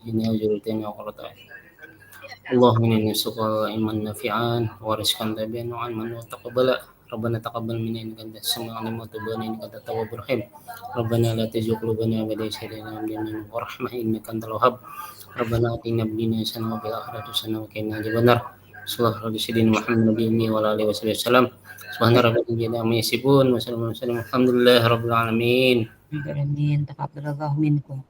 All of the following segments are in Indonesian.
إني أرجو الجنة وقرة أعين. اللهم إني نسألك علما نافعا ورزقا طيبا وعلما متقبلا. ربنا تقبل منا إنك أنت السميع العليم وتب علينا إنك أنت التواب الرحيم. ربنا لا تزغ قلوبنا بعد إذ هديتنا وهب لنا من لدنك رحمة إنك أنت الوهاب. ربنا آتنا في الدنيا حسنة وفي الآخرة حسنة وقنا عذاب النار. صلى الله على سيدنا محمد النبي الأمي وعلى آله وصحبه وسلم. سبحان ربك رب العزة عما يصفون وسلام على المرسلين والحمد لله رب العالمين. Amin. Taqabbalallahu minkum.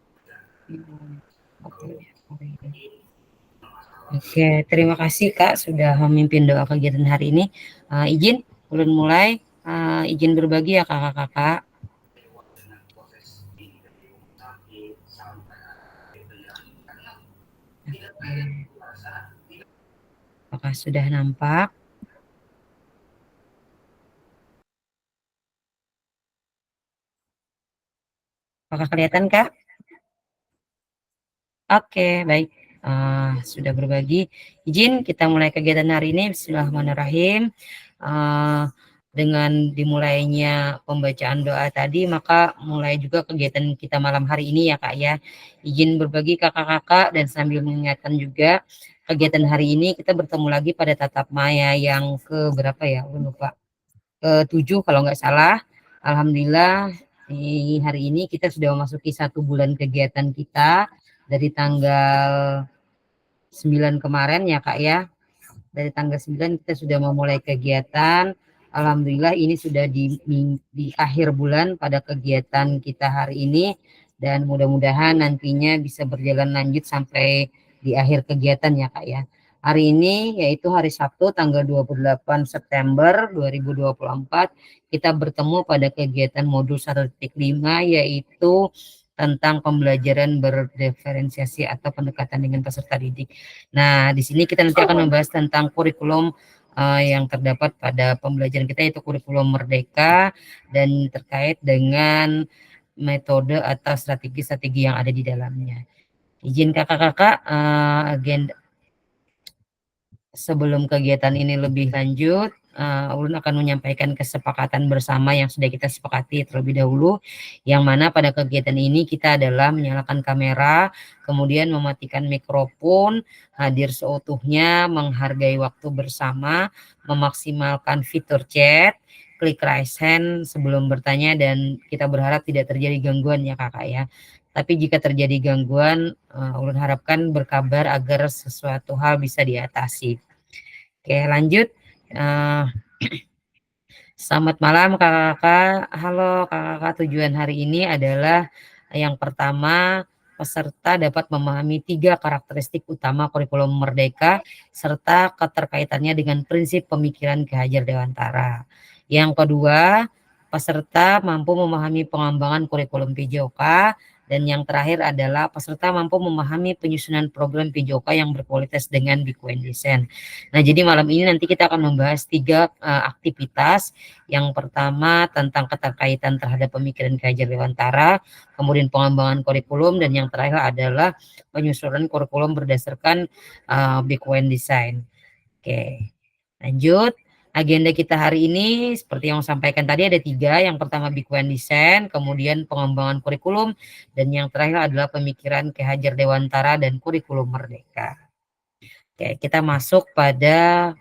Oke, terima kasih Kak sudah memimpin doa kegiatan hari ini. Izin ulun mulai, izin berbagi ya kakak-kakak. Apakah sudah nampak? Apakah kelihatan Kak? Oke, baik. Sudah berbagi. Izin kita mulai kegiatan hari ini. Bismillahirrahmanirrahim. Dengan dimulainya pembacaan doa tadi, maka mulai juga kegiatan kita malam hari ini ya Kak ya. Izin berbagi kakak-kakak dan sambil mengingatkan juga kegiatan hari ini kita bertemu lagi pada tatap maya yang ke berapa ya? Lupa. Ke-7 kalau nggak salah. Alhamdulillah di hari ini kita sudah memasuki 1 bulan kegiatan kita dari tanggal 9 kemarin ya Kak ya. Dari tanggal 9 kita sudah memulai kegiatan. Alhamdulillah ini sudah di akhir bulan pada kegiatan kita hari ini dan mudah-mudahan nantinya bisa berjalan lanjut sampai di akhir kegiatan ya Kak ya. Hari ini yaitu hari Sabtu tanggal 28 September 2024 kita bertemu pada kegiatan modul 1.5 yaitu tentang pembelajaran berdiferensiasi atau pendekatan dengan peserta didik. Nah, di sini kita nanti akan membahas tentang kurikulum yang terdapat pada pembelajaran kita yaitu kurikulum merdeka dan terkait dengan metode atau strategi-strategi yang ada di dalamnya. Izin kakak-kakak agenda sebelum kegiatan ini lebih lanjut, ulun akan menyampaikan kesepakatan bersama yang sudah kita sepakati terlebih dahulu, yang mana pada kegiatan ini kita adalah menyalakan kamera, kemudian mematikan mikrofon, hadir seutuhnya, menghargai waktu bersama, memaksimalkan fitur chat, klik raise hand sebelum bertanya, dan kita berharap tidak terjadi gangguan ya kakak ya. Tapi jika terjadi gangguan, ulun harapkan berkabar agar sesuatu hal bisa diatasi. Oke, lanjut. Selamat malam kakak-kakak. Halo kakak-kakak, tujuan hari ini adalah yang pertama, peserta dapat memahami 3 karakteristik utama kurikulum merdeka serta keterkaitannya dengan prinsip pemikiran Ki Hajar Dewantara. Yang kedua, peserta mampu memahami pengembangan kurikulum PJOK. Dan yang terakhir adalah peserta mampu memahami penyusunan program PJOK yang berkualitas dengan Bikuan Desain. Nah, jadi malam ini nanti kita akan membahas 3 aktivitas. Yang pertama tentang keterkaitan terhadap pemikiran Ki Hajar Dewantara, kemudian pengembangan kurikulum, dan yang terakhir adalah penyusunan kurikulum berdasarkan Bikuan Desain. Oke, lanjut. Agenda kita hari ini seperti yang saya sampaikan tadi ada 3. Yang pertama Bikuan Desain, kemudian pengembangan kurikulum, dan yang terakhir adalah pemikiran Ki Hajar Dewantara dan kurikulum merdeka. Oke, kita masuk pada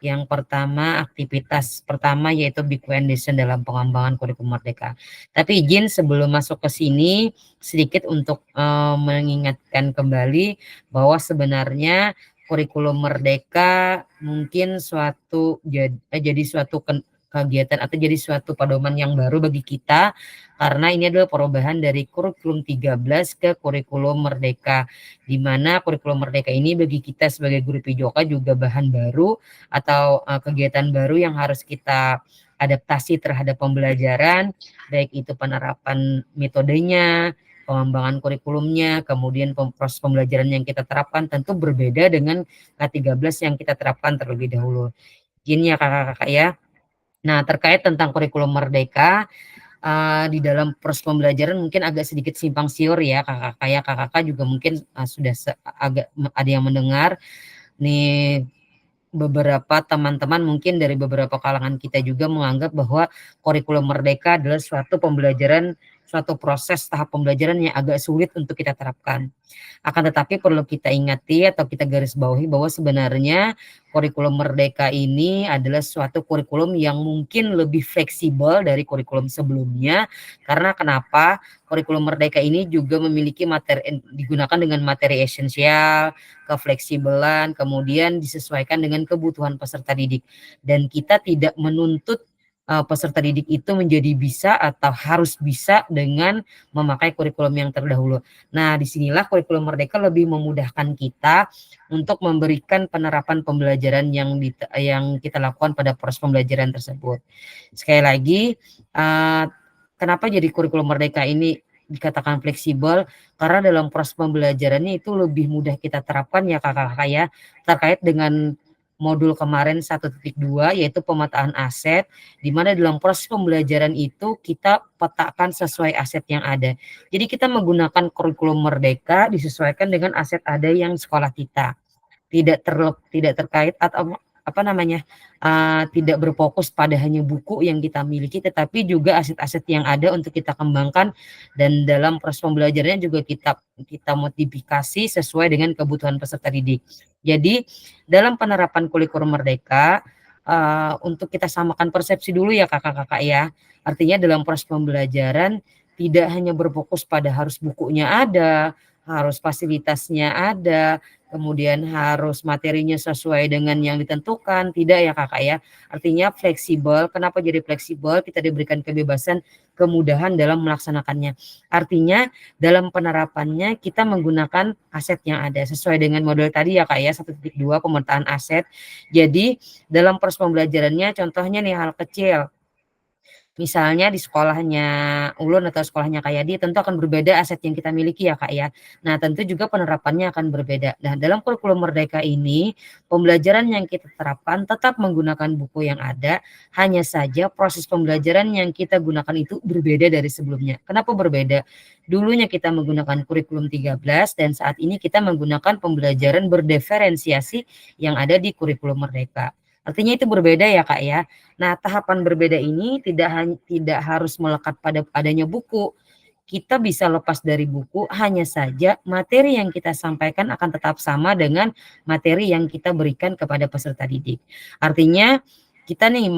yang pertama, aktivitas pertama yaitu Bikuan Desain dalam pengembangan kurikulum merdeka. Tapi izin sebelum masuk ke sini sedikit untuk mengingatkan kembali bahwa sebenarnya kurikulum merdeka mungkin jadi suatu kegiatan atau jadi suatu pedoman yang baru bagi kita, karena ini adalah perubahan dari kurikulum 13 ke kurikulum merdeka, di mana kurikulum merdeka ini bagi kita sebagai guru PJOK juga bahan baru atau kegiatan baru yang harus kita adaptasi terhadap pembelajaran, baik itu penerapan metodenya, pengembangan kurikulumnya, kemudian proses pembelajaran yang kita terapkan tentu berbeda dengan K13 yang kita terapkan terlebih dahulu. Gini ya kakak-kakak ya. Nah, terkait tentang kurikulum merdeka, di dalam proses pembelajaran mungkin agak sedikit simpang siur ya kakak-kakak ya. Kakak-kakak juga mungkin sudah agak ada yang mendengar nih, beberapa teman-teman mungkin dari beberapa kalangan kita juga menganggap bahwa kurikulum merdeka adalah suatu pembelajaran suatu proses tahap pembelajaran yang agak sulit untuk kita terapkan. Akan tetapi perlu kita ingati atau kita garis bawahi bahwa sebenarnya kurikulum Merdeka ini adalah suatu kurikulum yang mungkin lebih fleksibel dari kurikulum sebelumnya. Karena kenapa? Kurikulum Merdeka ini juga memiliki materi, digunakan dengan materi esensial, kefleksibelan, kemudian disesuaikan dengan kebutuhan peserta didik. Dan kita tidak menuntut peserta didik itu menjadi bisa atau harus bisa dengan memakai kurikulum yang terdahulu. Nah, disinilah kurikulum Merdeka lebih memudahkan kita untuk memberikan penerapan pembelajaran yang kita lakukan pada proses pembelajaran tersebut. Sekali lagi, kenapa jadi kurikulum Merdeka ini dikatakan fleksibel? Karena dalam proses pembelajarannya itu lebih mudah kita terapkan ya kakak-kakak ya, terkait dengan modul kemarin 1.2 yaitu pemetaan aset, di mana dalam proses pembelajaran itu kita petakan sesuai aset yang ada. Jadi kita menggunakan kurikulum Merdeka disesuaikan dengan aset ada yang sekolah kita. Tidak terkait atau tidak berfokus pada hanya buku yang kita miliki, tetapi juga aset-aset yang ada untuk kita kembangkan, dan dalam proses pembelajarannya juga kita modifikasi sesuai dengan kebutuhan peserta didik. Jadi dalam penerapan kurikulum Merdeka, untuk kita samakan persepsi dulu ya kakak-kakak ya. Artinya dalam proses pembelajaran tidak hanya berfokus pada harus bukunya ada, harus fasilitasnya ada, kemudian harus materinya sesuai dengan yang ditentukan. Tidak ya kakak ya. Artinya fleksibel. Kenapa jadi fleksibel? Kita diberikan kebebasan, kemudahan dalam melaksanakannya. Artinya dalam penerapannya kita menggunakan aset yang ada sesuai dengan model tadi ya kak ya, 1.2 pemetaan aset. Jadi dalam proses pembelajarannya contohnya nih hal kecil. Misalnya di sekolahnya Ulun atau sekolahnya Kak Yadi tentu akan berbeda aset yang kita miliki ya Kak ya. Nah tentu juga penerapannya akan berbeda. Nah dalam kurikulum Merdeka ini pembelajaran yang kita terapkan tetap menggunakan buku yang ada, hanya saja proses pembelajaran yang kita gunakan itu berbeda dari sebelumnya. Kenapa berbeda? Dulunya kita menggunakan kurikulum 13 dan saat ini kita menggunakan pembelajaran berdiferensiasi yang ada di kurikulum Merdeka. Artinya itu berbeda ya Kak ya. Nah, tahapan berbeda ini tidak harus melekat pada adanya buku. Kita bisa lepas dari buku, hanya saja materi yang kita sampaikan akan tetap sama dengan materi yang kita berikan kepada peserta didik. Artinya kita nih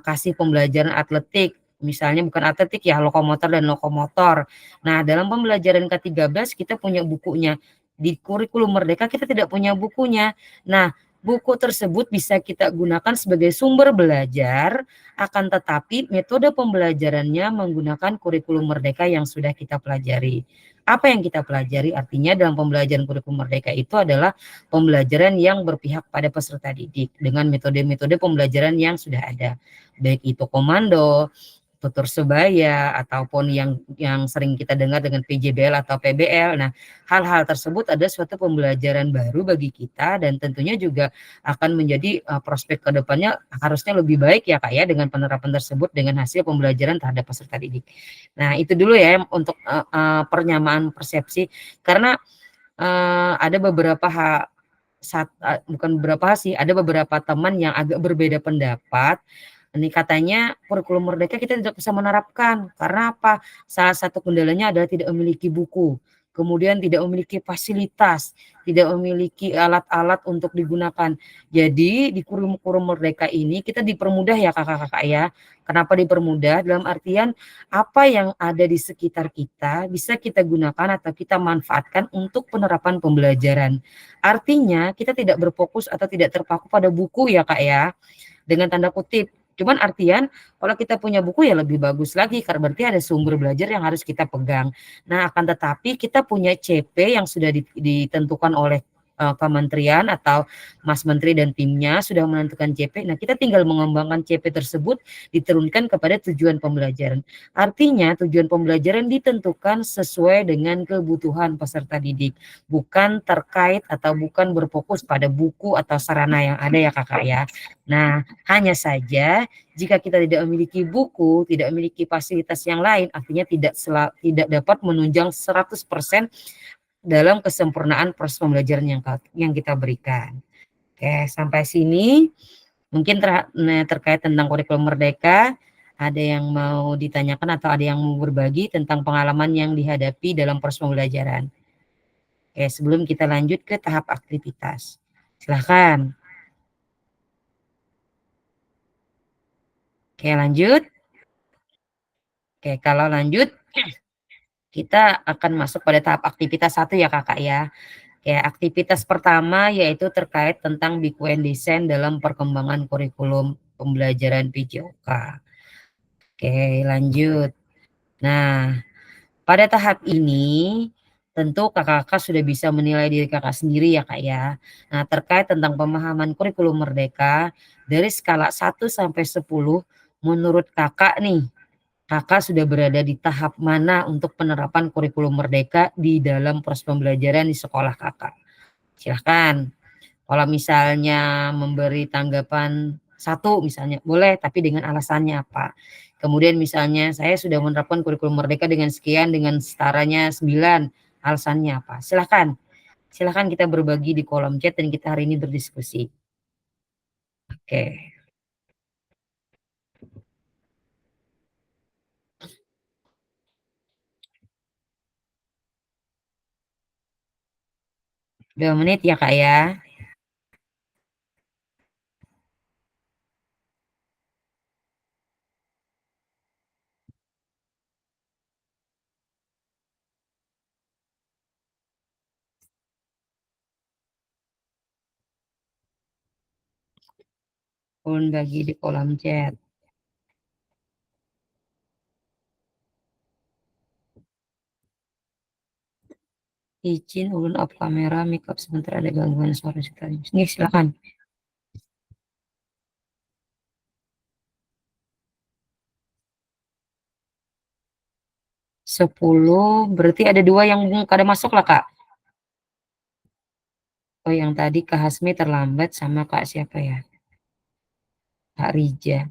kasih pembelajaran atletik, misalnya bukan atletik ya, lokomotor dan lokomotor. Nah, dalam pembelajaran ke-13 kita punya bukunya. Di kurikulum Merdeka kita tidak punya bukunya. Nah, buku tersebut bisa kita gunakan sebagai sumber belajar, akan tetapi metode pembelajarannya menggunakan kurikulum Merdeka yang sudah kita pelajari. Apa yang kita pelajari? Artinya dalam pembelajaran kurikulum Merdeka itu adalah pembelajaran yang berpihak pada peserta didik dengan metode-metode pembelajaran yang sudah ada. Baik itu komando, tutur sebaya, ataupun yang sering kita dengar dengan PJBL atau PBL. Nah, hal-hal tersebut ada suatu pembelajaran baru bagi kita dan tentunya juga akan menjadi prospek ke depannya harusnya lebih baik ya Kak ya dengan penerapan tersebut dengan hasil pembelajaran terhadap peserta didik. Nah, itu dulu ya untuk penyamaan persepsi, karena ada beberapa ada beberapa teman yang agak berbeda pendapat. Ini katanya kurikulum Merdeka kita tidak bisa menerapkan karena apa? Salah satu kendalanya adalah tidak memiliki buku, kemudian tidak memiliki fasilitas, tidak memiliki alat-alat untuk digunakan. Jadi di kurikulum Merdeka ini kita dipermudah ya kakak-kakak ya. Kenapa dipermudah? Dalam artian apa yang ada di sekitar kita bisa kita gunakan atau kita manfaatkan untuk penerapan pembelajaran. Artinya kita tidak berfokus atau tidak terpaku pada buku ya kak ya. Dengan tanda kutip. Cuman artian kalau kita punya buku ya lebih bagus lagi karena berarti ada sumber belajar yang harus kita pegang. Nah, akan tetapi kita punya CP yang sudah ditentukan oleh kementerian atau Mas Menteri dan timnya sudah menentukan CP. Nah, kita tinggal mengembangkan CP tersebut diturunkan kepada tujuan pembelajaran. Artinya tujuan pembelajaran ditentukan sesuai dengan kebutuhan peserta didik, bukan terkait atau bukan berfokus pada buku atau sarana yang ada ya kakak ya. Nah, hanya saja jika kita tidak memiliki buku, tidak memiliki fasilitas yang lain, artinya tidak dapat menunjang 100% dalam kesempurnaan proses pembelajaran yang kita berikan. Oke, sampai sini mungkin terkait tentang kurikulum Merdeka. Ada yang mau ditanyakan atau ada yang mau berbagi tentang pengalaman yang dihadapi dalam proses pembelajaran? Oke, sebelum kita lanjut ke tahap aktivitas. Silahkan. Oke, lanjut. Oke, kalau lanjut, kita akan masuk pada tahap aktivitas 1 ya kakak ya. Oke, aktivitas pertama yaitu terkait tentang Biku and Design dalam perkembangan kurikulum pembelajaran PJOK. Oke, lanjut. Nah, pada tahap ini tentu kakak-kakak sudah bisa menilai diri kakak sendiri ya kak ya. Nah, terkait tentang pemahaman kurikulum merdeka dari skala 1 sampai 10, menurut kakak nih, kakak sudah berada di tahap mana untuk penerapan kurikulum merdeka di dalam proses pembelajaran di sekolah kakak? Silahkan. Kalau misalnya memberi tanggapan 1 misalnya boleh, tapi dengan alasannya apa. Kemudian misalnya saya sudah menerapkan kurikulum merdeka dengan sekian, dengan setaranya 9, alasannya apa. Silahkan. Silahkan kita berbagi di kolom chat dan kita hari ini berdiskusi. Oke. 2 menit ya kak ya. Ulun bagi di kolom chat. Izin ulun off kamera, mic up sebentar ada gangguan suara sekali. Nih silakan. 10 berarti ada 2 yang kada masuk lah kak. Oh yang tadi Kak Hasmi terlambat sama Kak siapa ya? Kak Rija.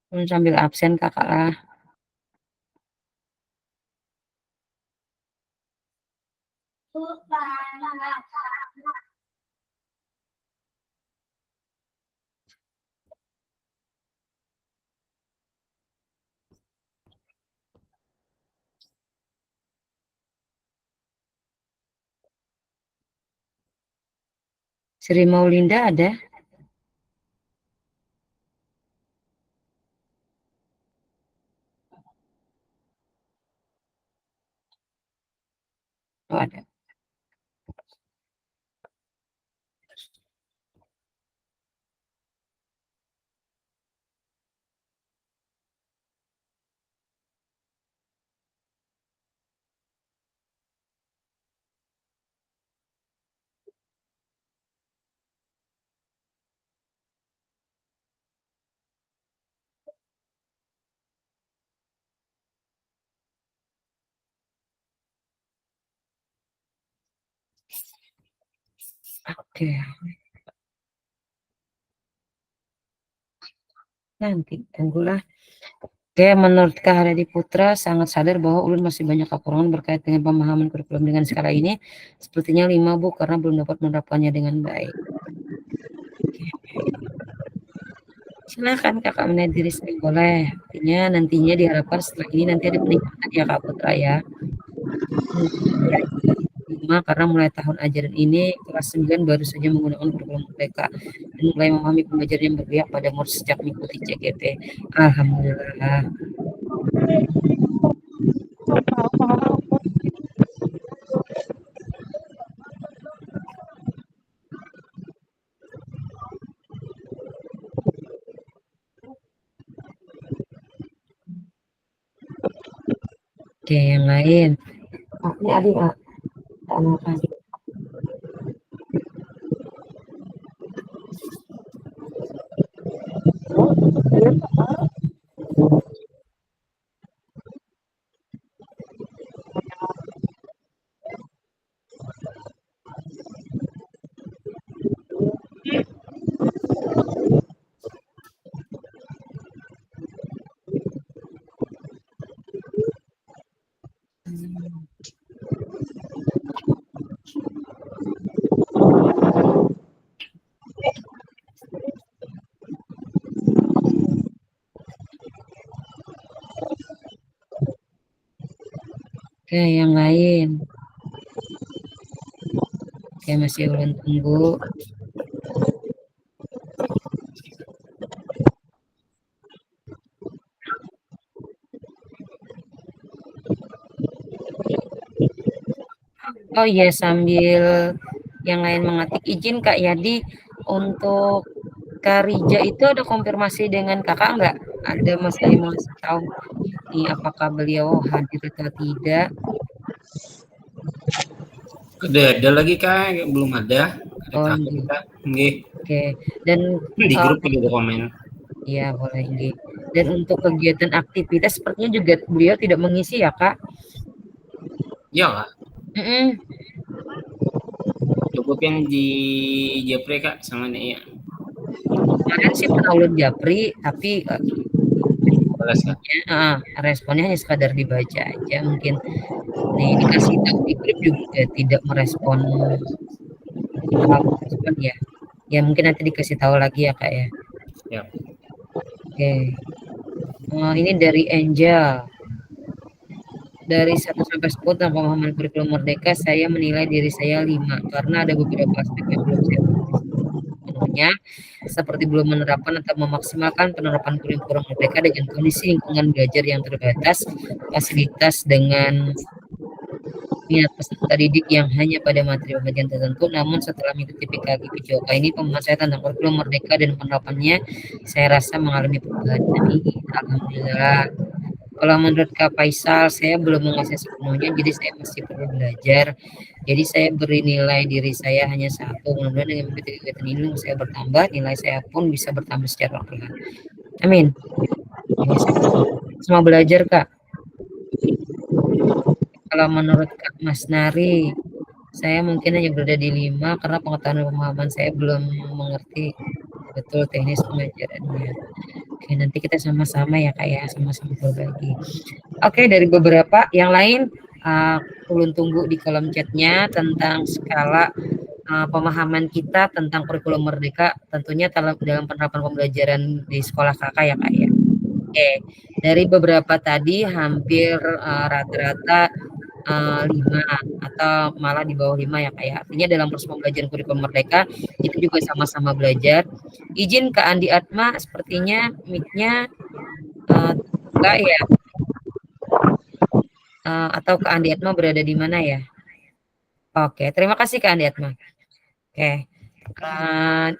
Sambil absen kakak lah. Sri Maulinda ada? Oh ada. Oke. Nanti tunggulah. Oke, menurut Kak Haryadi Putra sangat sadar bahwa ulun masih banyak kekurangan berkait dengan pemahaman kurikulum dengan skala ini. Sepertinya 5 Bu karena belum dapat menerapkannya dengan baik. Oke. Silakan Kakak menilai diri sendiri boleh. Artinya nantinya diharapkan setelah ini nanti ada peningkatan ya Kak Putra ya. Karena mulai tahun ajaran ini kelas 9 baru saja menggunakan kurikulum merdeka dan mulai memahami pembelajaran yang berpihak pada murid sejak mengikuti CGP. Alhamdulillah. Oke, yang lain. Ini Adi, Pak. Oke, yang lain. Oke, masih ulun tunggu. Oh iya, sambil yang lain mengetik, izin Kak Yadi, untuk Kak Rija itu ada konfirmasi dengan Kakak enggak? Ada Mas Ali mau kasih tahu nih apakah beliau hadir atau tidak? Ada lagi Kak, belum ada. Ada Oh, takut ini. kita. Nggih. Oke. Dan Di grup juga ada komen. iya boleh ini. Dan untuk kegiatan aktivitas sepertinya juga beliau tidak mengisi ya Kak? Ya Kak, Mm-mm. cukup yang di Japri Kak sama nih ya. Kemarin sih pernah ulun japri, tapi Balas Kak. responnya hanya sekadar dibaca aja. Mungkin nih dikasih tahu di grup juga tidak merespon respon ya. Ya mungkin nanti dikasih tahu lagi ya Kak ya. Ya. Oke. Ini dari Angel. Dari 1 sampai 10 tentang pemahaman kurikulum merdeka, saya menilai diri saya 5 karena ada beberapa aspek yang belum saya penuhnya, seperti belum menerapkan atau memaksimalkan penerapan kurikulum merdeka dengan kondisi lingkungan belajar yang terbatas, fasilitas dengan minat peserta didik yang hanya pada materi pembelajaran tertentu. Namun setelah mengikuti PKG PJOK ini, pemahaman saya tentang kurikulum merdeka dan penerapannya saya rasa mengalami perubahan. Alhamdulillah. Kalau menurut Kak Faisal, saya belum menguasai sepenuhnya, jadi saya masih perlu belajar. Jadi saya beri nilai diri saya hanya 1. Mudah-mudahan dengan mengikuti kegiatan ini saya bertambah, nilai saya pun bisa bertambah secara perlahan. Amin. Semua belajar Kak. Kalau menurut Kak Mas Nari, saya mungkin hanya berada di 5 karena pengetahuan dan pemahaman saya belum mengerti betul teknis pengajarannya. Oke, nanti kita sama-sama ya Kak ya, sama-sama berbagi. Oke, dari beberapa yang lain, ulun tunggu di kolom chatnya tentang skala pemahaman kita tentang kurikulum merdeka, tentunya dalam penerapan pembelajaran di sekolah Kakak ya Kak ya. Oke, dari beberapa tadi hampir rata-rata 5 atau malah di bawah 5 ya Kak ya. Artinya dalam proses pembelajaran kurikulum merdeka kita juga sama-sama belajar. Izin Kak Andi Atma, sepertinya mic-nya enggak ya? Atau Kak Andi Atma berada di mana ya? Oke, terima kasih Kak Andi Atma. Oke,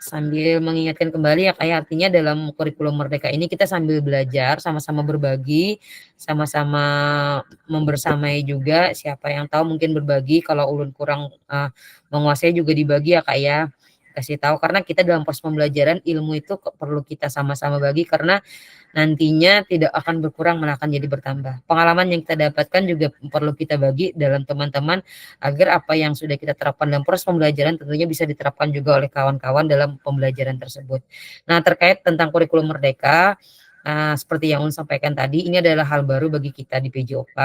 sambil mengingatkan kembali ya Kak ya, artinya dalam kurikulum merdeka ini kita sambil belajar, sama-sama berbagi, sama-sama membersamai juga. Siapa yang tahu mungkin berbagi, kalau ulun kurang menguasai juga dibagi ya Kak ya. Kasih tahu, karena kita dalam proses pembelajaran ilmu itu perlu kita sama-sama bagi, karena nantinya tidak akan berkurang malah akan jadi bertambah. Pengalaman yang kita dapatkan juga perlu kita bagi dalam teman-teman agar apa yang sudah kita terapkan dalam proses pembelajaran tentunya bisa diterapkan juga oleh kawan-kawan dalam pembelajaran tersebut. Nah, terkait tentang kurikulum merdeka, seperti yang Un sampaikan tadi, ini adalah hal baru bagi kita di PJOK,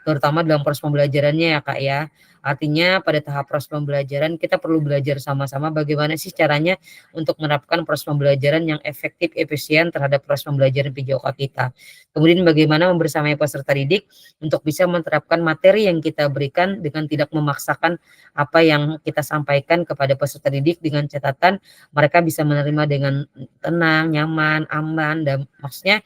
terutama dalam proses pembelajarannya ya Kak ya. Artinya pada tahap proses pembelajaran kita perlu belajar sama-sama bagaimana sih caranya untuk menerapkan proses pembelajaran yang efektif, efisien terhadap proses pembelajaran PJOK kita. Kemudian bagaimana membersamai peserta didik untuk bisa menerapkan materi yang kita berikan dengan tidak memaksakan apa yang kita sampaikan kepada peserta didik, dengan catatan mereka bisa menerima dengan tenang, nyaman, aman, dan maksudnya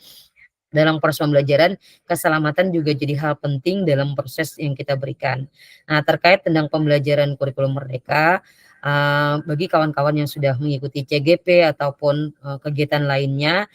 dalam proses pembelajaran, keselamatan juga jadi hal penting dalam proses yang kita berikan. Nah, terkait tentang pembelajaran kurikulum merdeka, bagi kawan-kawan yang sudah mengikuti CGP ataupun kegiatan lainnya,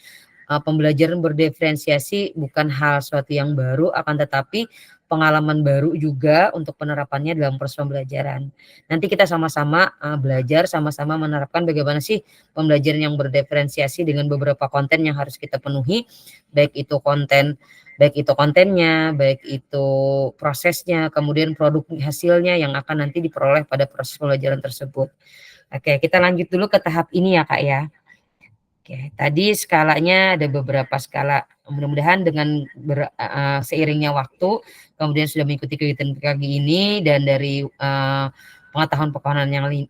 pembelajaran berdiferensiasi bukan hal suatu yang baru, akan tetapi pengalaman baru juga untuk penerapannya dalam proses pembelajaran. Nanti kita sama-sama belajar, sama-sama menerapkan bagaimana sih pembelajaran yang berdiferensiasi dengan beberapa konten yang harus kita penuhi, baik itu kontennya, baik itu prosesnya, kemudian produk hasilnya yang akan nanti diperoleh pada proses pembelajaran tersebut. Oke, kita lanjut dulu ke tahap ini ya Kak ya. Oke, tadi skalanya ada beberapa skala. Mudah-mudahan dengan seiringnya waktu, kemudian sudah mengikuti kegiatan pagi ini dan dari pengetahuan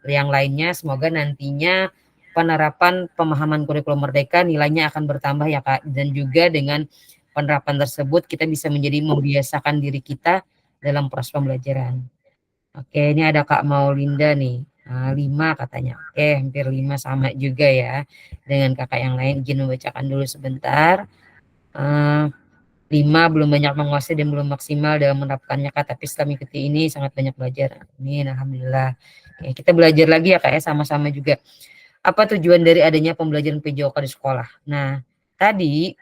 yang lainnya, semoga nantinya penerapan pemahaman kurikulum merdeka nilainya akan bertambah ya Kak. Dan juga dengan penerapan tersebut kita bisa menjadi membiasakan diri kita dalam proses pembelajaran. Oke, ini ada Kak Maulinda nih. 5 katanya. Oke, hampir 5 sama juga ya dengan kakak yang lain. Izin membacakan dulu sebentar. 5 belum banyak menguasai dan belum maksimal dalam menerapkannya Kak, tapi setelah mengikuti ini sangat banyak belajar. Amin, alhamdulillah. Oke, kita belajar lagi ya Kak ya, sama-sama juga. Apa tujuan dari adanya pembelajaran PJOK di sekolah? Nah, tadi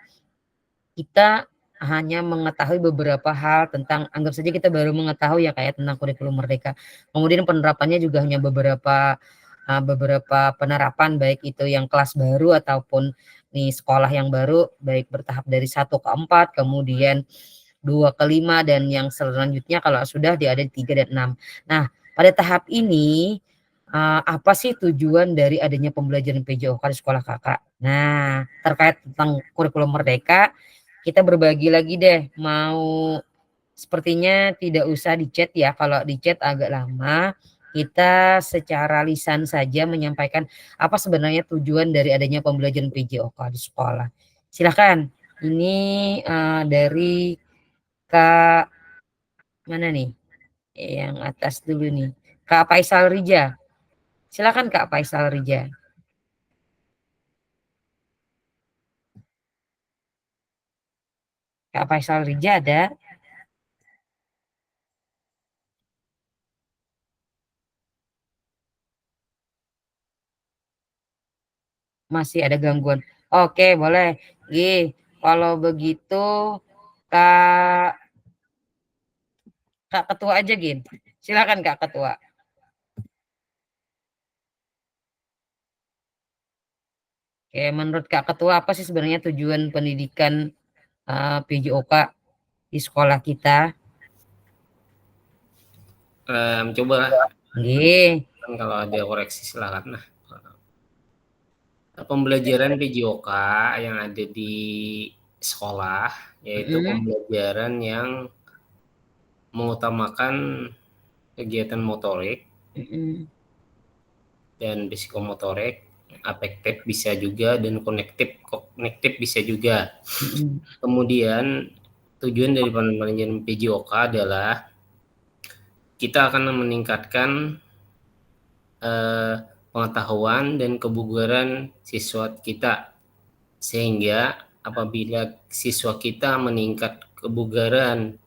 kita hanya mengetahui beberapa hal tentang, anggap saja kita baru mengetahui ya kayak tentang kurikulum merdeka. Kemudian penerapannya juga hanya beberapa penerapan, baik itu yang kelas baru ataupun nih sekolah yang baru, baik bertahap dari 1 ke 4, kemudian 2 ke 5, dan yang selanjutnya kalau sudah ada di 3 dan 6. Nah, pada tahap ini apa sih tujuan dari adanya pembelajaran PJOK di sekolah Kakak? Nah, terkait tentang kurikulum merdeka, kita berbagi lagi deh, mau sepertinya tidak usah di chat ya, kalau di chat agak lama. Kita secara lisan saja menyampaikan apa sebenarnya tujuan dari adanya pembelajaran PJOK di sekolah. Silakan, ini dari Kak mana nih? Yang atas dulu nih, Kak Faisal Rija. Silakan Kak Faisal Rija. Kak Faisal Rija ada? Masih ada gangguan. Oke, boleh. Kalau begitu Kak Kak Ketua aja, Gin. Silakan Kak Ketua. Oke, menurut Kak Ketua apa sih sebenarnya tujuan pendidikan PJOK di sekolah kita? Coba Nggih. kan kalau ada koreksi silakan. Nah, pembelajaran PJOK yang ada di sekolah yaitu pembelajaran yang mengutamakan kegiatan motorik dan psikomotorik, afektif bisa juga, dan kognitif bisa juga. Kemudian tujuan dari pembelajaran PJOK adalah kita akan meningkatkan pengetahuan dan kebugaran siswa kita, sehingga apabila siswa kita meningkat kebugaran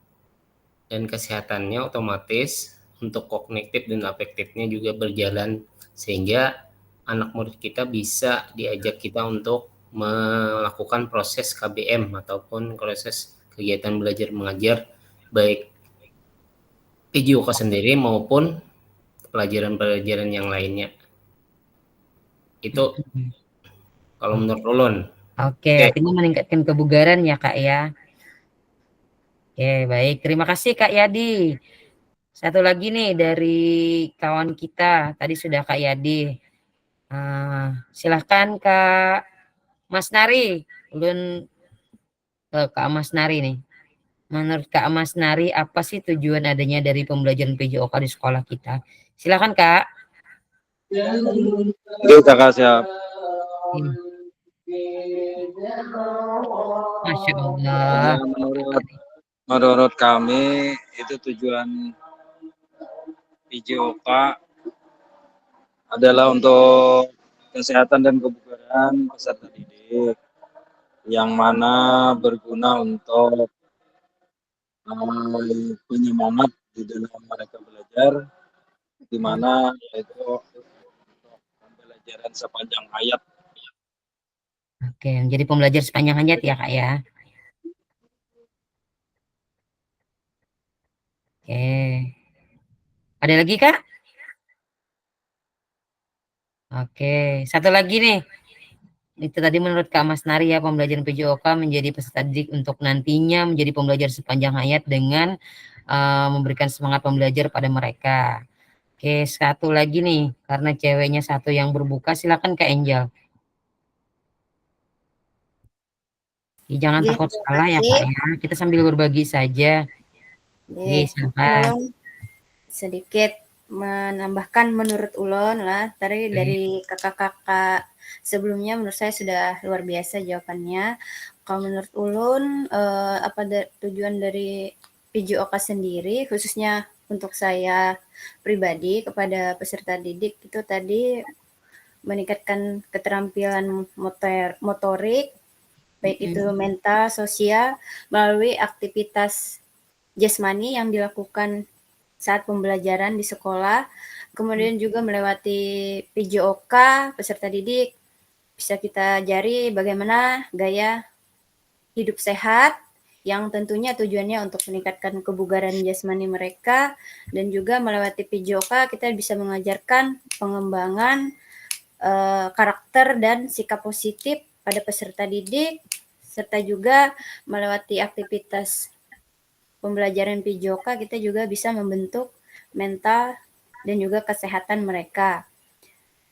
dan kesehatannya, otomatis untuk kognitif dan afektifnya juga berjalan, sehingga anak murid kita bisa diajak kita untuk melakukan proses KBM ataupun proses kegiatan belajar mengajar, baik PJOK sendiri maupun pelajaran-pelajaran yang lainnya. Itu kalau menurut Ulun. Oke, artinya meningkatkan kebugaran ya Kak ya. Oke, baik. Terima kasih Kak Yadi. Satu lagi nih dari kawan kita, tadi sudah Kak Yadi. Silahkan Kak Mas Nari. Ulun ke Kak Mas Nari nih. Menurut Kak Mas Nari, apa sih tujuan adanya dari pembelajaran PJOK di sekolah kita? Silakan Kak. Kakak siap. Masya Allah. Menurut kami itu tujuan PJOK adalah untuk kesehatan dan kebugaran peserta didik, yang mana berguna untuk penyemangat di dalam mereka belajar, di mana itu pembelajaran sepanjang hayat. Oke, jadi pembelajar sepanjang hayat ya Kak ya. Oke. Ada lagi, Kak? Oke, satu lagi nih. Itu tadi menurut Kak Mas Nari ya, pembelajaran PJOK menjadi peserta didik untuk nantinya menjadi pembelajar sepanjang hayat dengan memberikan semangat pembelajar pada mereka. Oke, satu lagi nih, karena ceweknya satu yang berbuka, silakan Kak Angel. Jangan Oke, takut terima salah ya kasih. Kak ya, kita sambil berbagi saja. Oke, silakan. Tolong sedikit menambahkan menurut Ulon lah tadi dari kakak-kakak sebelumnya menurut saya sudah luar biasa jawabannya. Kalau menurut Ulun apa tujuan dari PJOK sendiri khususnya untuk saya pribadi kepada peserta didik itu tadi meningkatkan keterampilan motorik baik itu mental, sosial melalui aktivitas jasmani yang dilakukan saat pembelajaran di sekolah, kemudian juga melewati PJOK peserta didik bisa kita ajari bagaimana gaya hidup sehat yang tentunya tujuannya untuk meningkatkan kebugaran jasmani mereka dan juga melewati PJOK kita bisa mengajarkan pengembangan karakter dan sikap positif pada peserta didik serta juga melewati aktivitas pembelajaran PJOK kita juga bisa membentuk mental dan juga kesehatan mereka.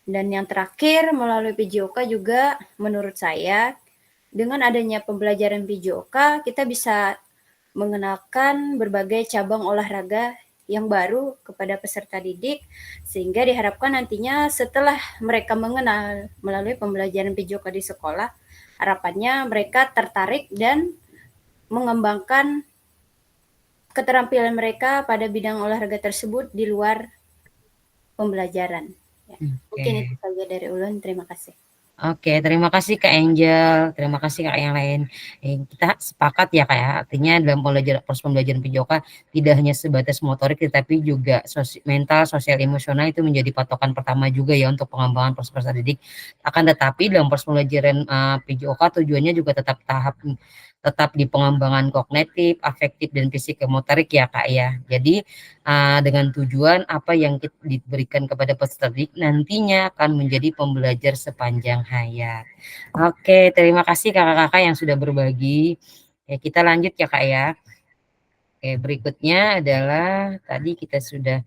Dan yang terakhir melalui PJOK juga menurut saya dengan adanya pembelajaran PJOK kita bisa mengenalkan berbagai cabang olahraga yang baru kepada peserta didik sehingga diharapkan nantinya setelah mereka mengenal melalui pembelajaran PJOK di sekolah harapannya mereka tertarik dan mengembangkan keterampilan mereka pada bidang olahraga tersebut di luar pembelajaran. Ya. Mungkin itu saja dari Ulun. Terima kasih. Oke, terima kasih Kak Angel, terima kasih Kak yang lain. Kita sepakat ya Kak ya, artinya dalam proses pembelajaran PJOK tidak hanya sebatas motorik, tetapi juga mental, sosial, emosional itu menjadi patokan pertama juga ya untuk pengembangan proses peserta didik. Akan tetapi dalam proses pembelajaran PJOK tujuannya juga tetap di pengembangan kognitif, afektif, dan psikomotorik ya Kak ya. Jadi dengan tujuan apa yang diberikan kepada peserta didik nantinya akan menjadi pembelajar sepanjang hayat. Oke, terima kasih kakak-kakak yang sudah berbagi. Kita lanjut ya Kak ya. Oke, berikutnya adalah tadi kita sudah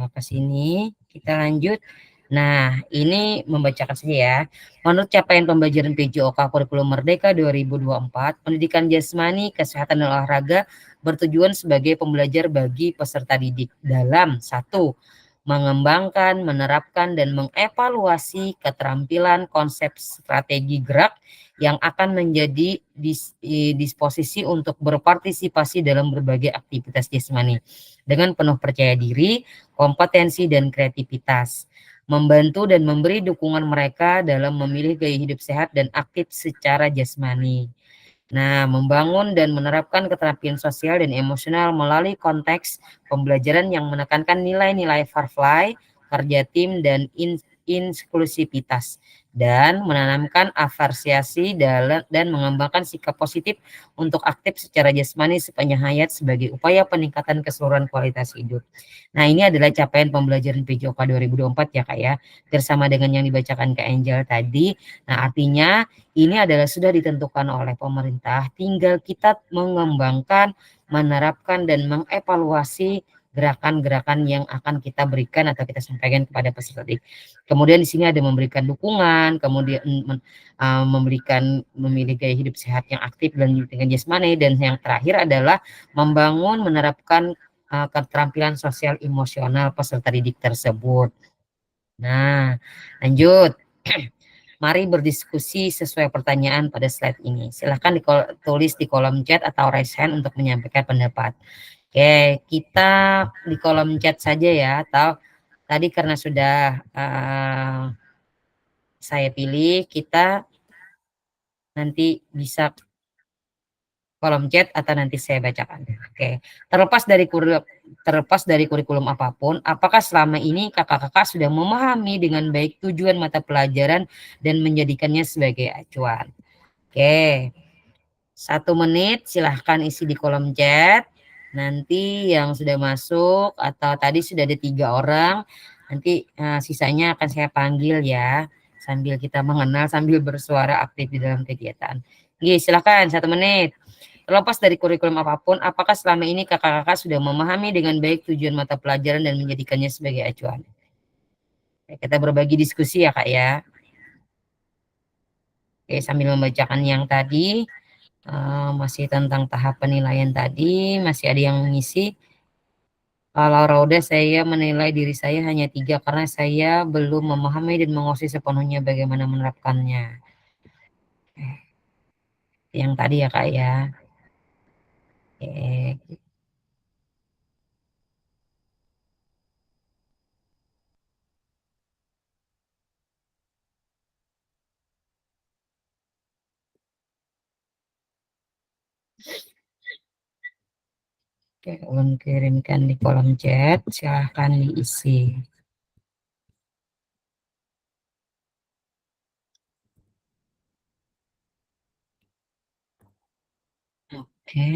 ke sini, kita lanjut. Nah, ini membacakan saja ya. Menurut capaian pembelajaran PJOK Kurikulum Merdeka 2024, pendidikan jasmani, kesehatan dan olahraga bertujuan sebagai pembelajar bagi peserta didik dalam 1. Mengembangkan, menerapkan, dan mengevaluasi keterampilan konsep strategi gerak yang akan menjadi disposisi untuk berpartisipasi dalam berbagai aktivitas jasmani dengan penuh percaya diri, kompetensi, dan kreativitas, membantu dan memberi dukungan mereka dalam memilih gaya hidup sehat dan aktif secara jasmani. Nah, membangun dan menerapkan keterampilan sosial dan emosional melalui konteks pembelajaran yang menekankan nilai-nilai Firefly, kerja tim, dan inklusivitas, dan menanamkan apresiasi dan mengembangkan sikap positif untuk aktif secara jasmani sepanjang hayat sebagai upaya peningkatan keseluruhan kualitas hidup. Nah, ini adalah capaian pembelajaran PJOK 2024 ya Kak ya, bersama dengan yang dibacakan Kak Angel tadi. Nah, artinya ini adalah sudah ditentukan oleh pemerintah, tinggal kita mengembangkan, menerapkan, dan mengevaluasi gerakan-gerakan yang akan kita berikan atau kita sampaikan kepada peserta didik. Kemudian di sini ada memberikan dukungan, kemudian memilih gaya hidup sehat yang aktif dan dengan jasmani, dan yang terakhir adalah membangun, menerapkan keterampilan sosial emosional peserta didik tersebut. Nah, lanjut. Mari berdiskusi sesuai pertanyaan pada slide ini. Silahkan tulis di kolom chat atau raise hand untuk menyampaikan pendapat. Oke, kita di kolom chat saja ya, atau tadi karena sudah saya pilih, kita nanti bisa kolom chat atau nanti saya bacakan. Oke, terlepas dari kurikulum apapun, apakah selama ini kakak-kakak sudah memahami dengan baik tujuan mata pelajaran dan menjadikannya sebagai acuan? Oke, 1 menit silahkan isi di kolom chat. Nanti yang sudah masuk atau tadi sudah ada 3 orang, nanti sisanya akan saya panggil ya, sambil kita mengenal, sambil bersuara aktif di dalam kegiatan. Oke, silakan 1 menit. Terlepas dari kurikulum apapun, apakah selama ini kakak-kakak sudah memahami dengan baik tujuan mata pelajaran dan menjadikannya sebagai acuan? Kita berbagi diskusi ya Kak ya. Oke, sambil membacakan yang tadi, masih tentang tahap penilaian tadi, masih ada yang mengisi. Kalau Rauda, saya menilai diri saya hanya 3 karena saya belum memahami dan menguasai sepenuhnya bagaimana menerapkannya. Yang tadi ya Kak ya. Oke. Oke, ulun kirimkan di kolom chat, silahkan diisi. Oke.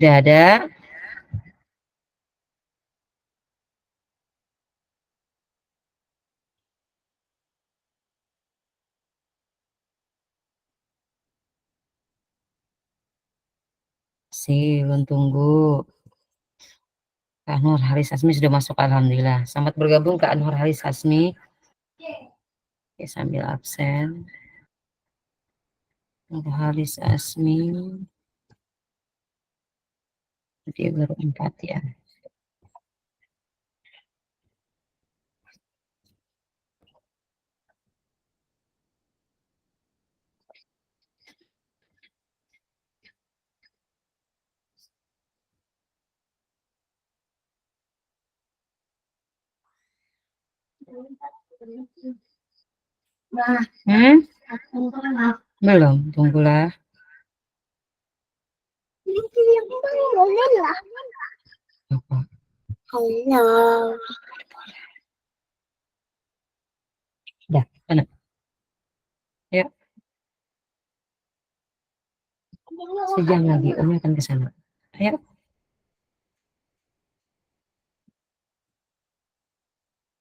Udah ada? Sih, ulun tunggu. Kak Nur Haris Hasmi sudah masuk, alhamdulillah. Selamat bergabung Kak Nur Haris Hasmi. Oke, sambil absen. Nur Haris Hasmi. Dia baru 4 ya. Hmm? Belum, tunggulah. Apa? Dah, mana? Yuk, sejam lagi, Umi akan ke sana. Ayo.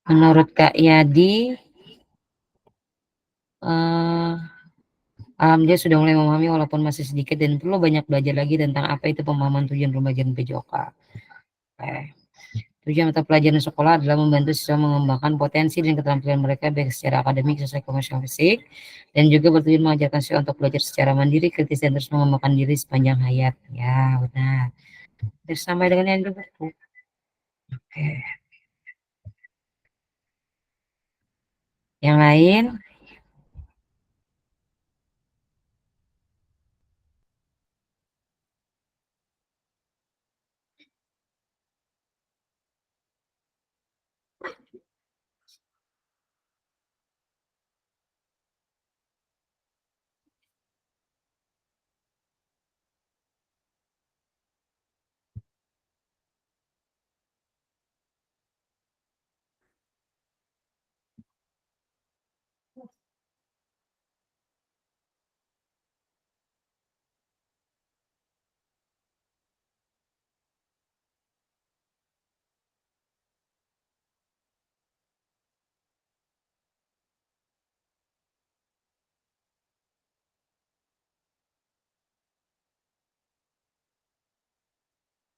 Menurut Kak Yadi, dia sudah mulai memahami walaupun masih sedikit dan perlu banyak belajar lagi tentang apa itu pemahaman tujuan pembelajaran PJOK. Tujuan mata pelajaran sekolah adalah membantu siswa mengembangkan potensi dan keterampilan mereka baik secara akademik, sosial, komersial, fisik, dan juga bertujuan mengajarkan siswa untuk belajar secara mandiri, kritis, dan terus mengembangkan diri sepanjang hayat. Ya, benar. Terus sampai dengan yang buku. Oke. Yang lain?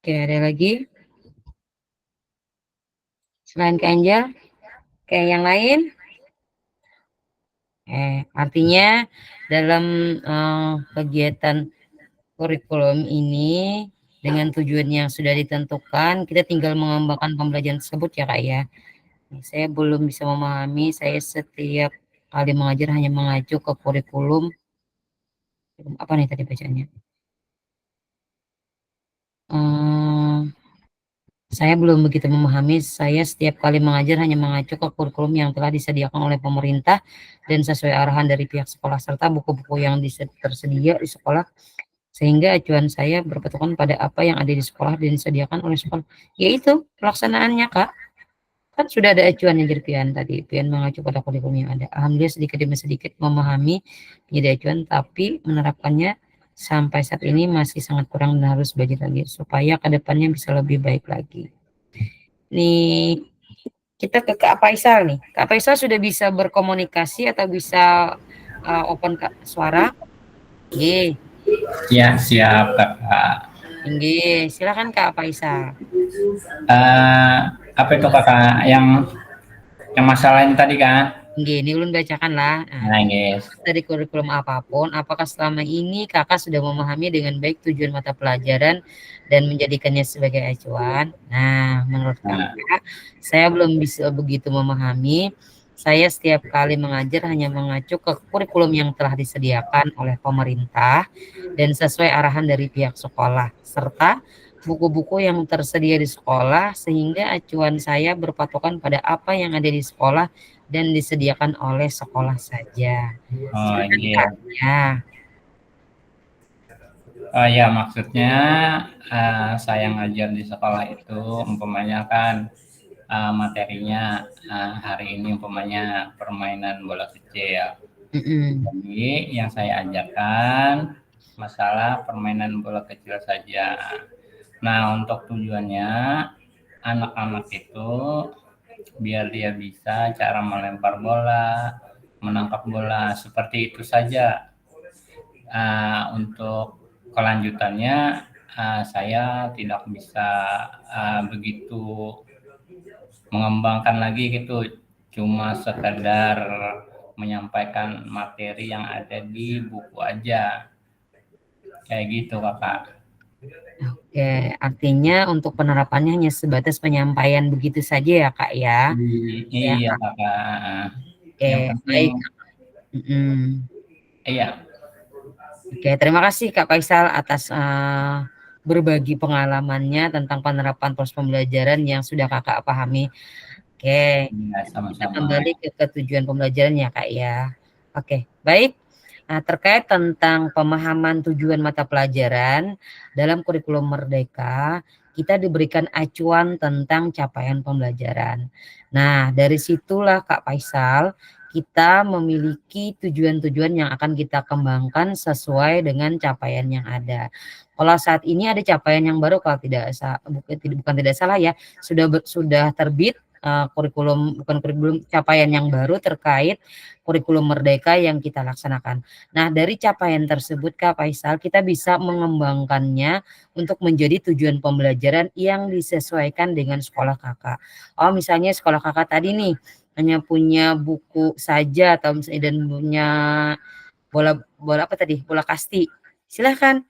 Oke, ada lagi? Selain Kak Angel, kayak yang lain? Artinya dalam kegiatan kurikulum ini dengan tujuan yang sudah ditentukan, kita tinggal mengembangkan pembelajaran tersebut ya Kak ya. Saya belum bisa memahami, saya setiap kali mengajar hanya mengacu ke kurikulum. Apa nih tadi bacaannya? Saya belum begitu memahami, saya setiap kali mengajar hanya mengacu ke kurikulum yang telah disediakan oleh pemerintah dan sesuai arahan dari pihak sekolah serta buku-buku yang tersedia di sekolah, sehingga acuan saya berpatokan pada apa yang ada di sekolah dan disediakan oleh sekolah. Yaitu pelaksanaannya Kak. Kan sudah ada acuannya dari Pian tadi. Pian mengacu pada kurikulum yang ada. Alhamdulillah sedikit demi sedikit memahami menjadi acuan, tapi menerapkannya sampai saat ini masih sangat kurang dan harus belajar lagi supaya kedepannya bisa lebih baik lagi. Nih kita ke Kak Faisal nih. Kak Faisal sudah bisa berkomunikasi atau bisa open suara? Nggih. Ya, siap Kakak. Nggih, silakan Kak Faisal. Apa itu Kakak yang masalahnya tadi kan? Nggih, ini ulun bacakan lah. Nah, guys. Dari kurikulum apapun, apakah selama ini Kakak sudah memahami dengan baik tujuan mata pelajaran dan menjadikannya sebagai acuan? Nah, menurut Kakak, saya belum bisa begitu memahami. Saya setiap kali mengajar hanya mengacu ke kurikulum yang telah disediakan oleh pemerintah dan sesuai arahan dari pihak sekolah, serta buku-buku yang tersedia di sekolah, sehingga acuan saya berpatokan pada apa yang ada di sekolah dan disediakan oleh sekolah saja. Oh iya. Oh ya, maksudnya saya ngajar di sekolah itu umpamanya kan materinya hari ini umpamanya permainan bola kecil. Jadi yang saya ajarkan masalah permainan bola kecil saja. Nah, untuk tujuannya anak-anak itu biar dia bisa cara melempar bola, menangkap bola, seperti itu saja. Untuk kelanjutannya saya tidak bisa begitu mengembangkan lagi gitu, cuma sekedar menyampaikan materi yang ada di buku aja, kayak gitu Kakak. Oke, artinya untuk penerapannya hanya sebatas penyampaian begitu saja ya Kak ya? Iya Kakak. Oke, baik. Iya. Oke, terima kasih Kak Faisal atas berbagi pengalamannya tentang penerapan proses pembelajaran yang sudah Kakak pahami. Oke, kita kembali ke tujuan pembelajaran ya Kak ya. Oke, baik. Nah, terkait tentang pemahaman tujuan mata pelajaran dalam kurikulum Merdeka, kita diberikan acuan tentang capaian pembelajaran. Nah, dari situlah Kak Faisal, kita memiliki tujuan-tujuan yang akan kita kembangkan sesuai dengan capaian yang ada. Kalau saat ini ada capaian yang baru, kalau bukan tidak salah ya, sudah terbit bukan kurikulum, capaian yang baru terkait kurikulum Merdeka yang kita laksanakan. Nah, dari capaian tersebut Kak Faisal, kita bisa mengembangkannya untuk menjadi tujuan pembelajaran yang disesuaikan dengan sekolah Kakak. Oh, misalnya sekolah Kakak tadi nih hanya punya buku saja atau misalnya dan punya bola kasti. Silahkan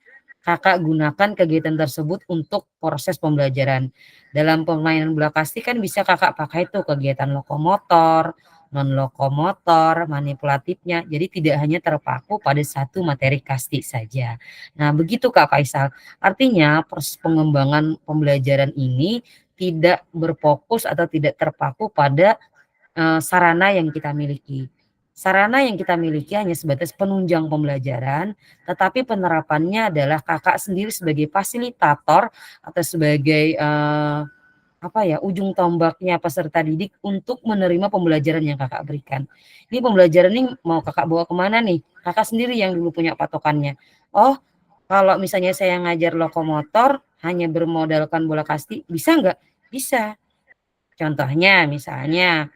Kakak gunakan kegiatan tersebut untuk proses pembelajaran. Dalam permainan bola kasti kan bisa Kakak pakai tuh kegiatan lokomotor, non-lokomotor, manipulatifnya. Jadi tidak hanya terpaku pada satu materi kasti saja. Nah, begitu Kak Faisal. Artinya proses pengembangan pembelajaran ini tidak berfokus atau tidak terpaku pada sarana yang kita miliki. Sarana yang kita miliki hanya sebatas penunjang pembelajaran, tetapi penerapannya adalah Kakak sendiri sebagai fasilitator atau sebagai ujung tombaknya peserta didik untuk menerima pembelajaran yang Kakak berikan. Ini pembelajaran ini mau Kakak bawa kemana nih? Kakak sendiri yang dulu punya patokannya. Oh, kalau misalnya saya ngajar lokomotor hanya bermodalkan bola kasti, bisa nggak? Bisa. Contohnya misalnya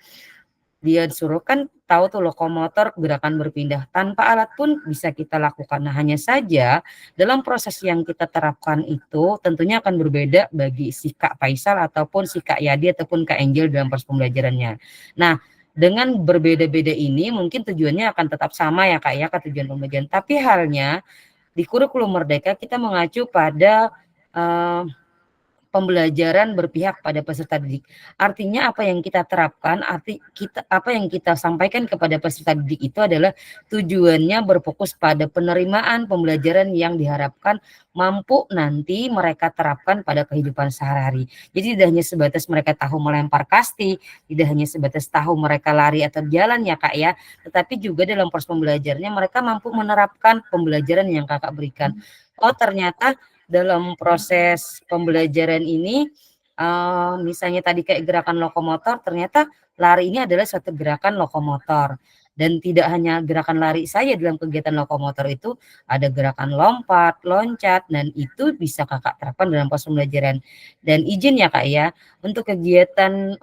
dia disuruh kan tahu tuh lokomotor gerakan berpindah tanpa alat pun bisa kita lakukan. Nah, hanya saja dalam proses yang kita terapkan itu tentunya akan berbeda bagi si Kak Faisal ataupun si Kak Yadi ataupun Kak Angel dalam proses pembelajarannya. Nah, dengan berbeda-beda ini mungkin tujuannya akan tetap sama ya Kak ya, ke tujuan pembelajaran. Tapi halnya di kurikulum Merdeka kita mengacu pada pembelajaran berpihak pada peserta didik. Artinya apa yang kita terapkan, apa yang kita sampaikan kepada peserta didik itu adalah tujuannya berfokus pada penerimaan pembelajaran yang diharapkan mampu nanti mereka terapkan pada kehidupan sehari-hari. Jadi tidak hanya sebatas mereka tahu melempar kasti, tidak hanya sebatas tahu mereka lari atau jalan ya Kak ya, tetapi juga dalam proses pembelajarannya mereka mampu menerapkan pembelajaran yang Kakak berikan. Oh ternyata dalam proses pembelajaran ini misalnya tadi kayak gerakan lokomotor, ternyata lari ini adalah suatu gerakan lokomotor. Dan tidak hanya gerakan lari saya dalam kegiatan lokomotor itu, ada gerakan lompat, loncat, dan itu bisa Kakak terapkan dalam proses pembelajaran. Dan izin ya Kak ya, untuk kegiatan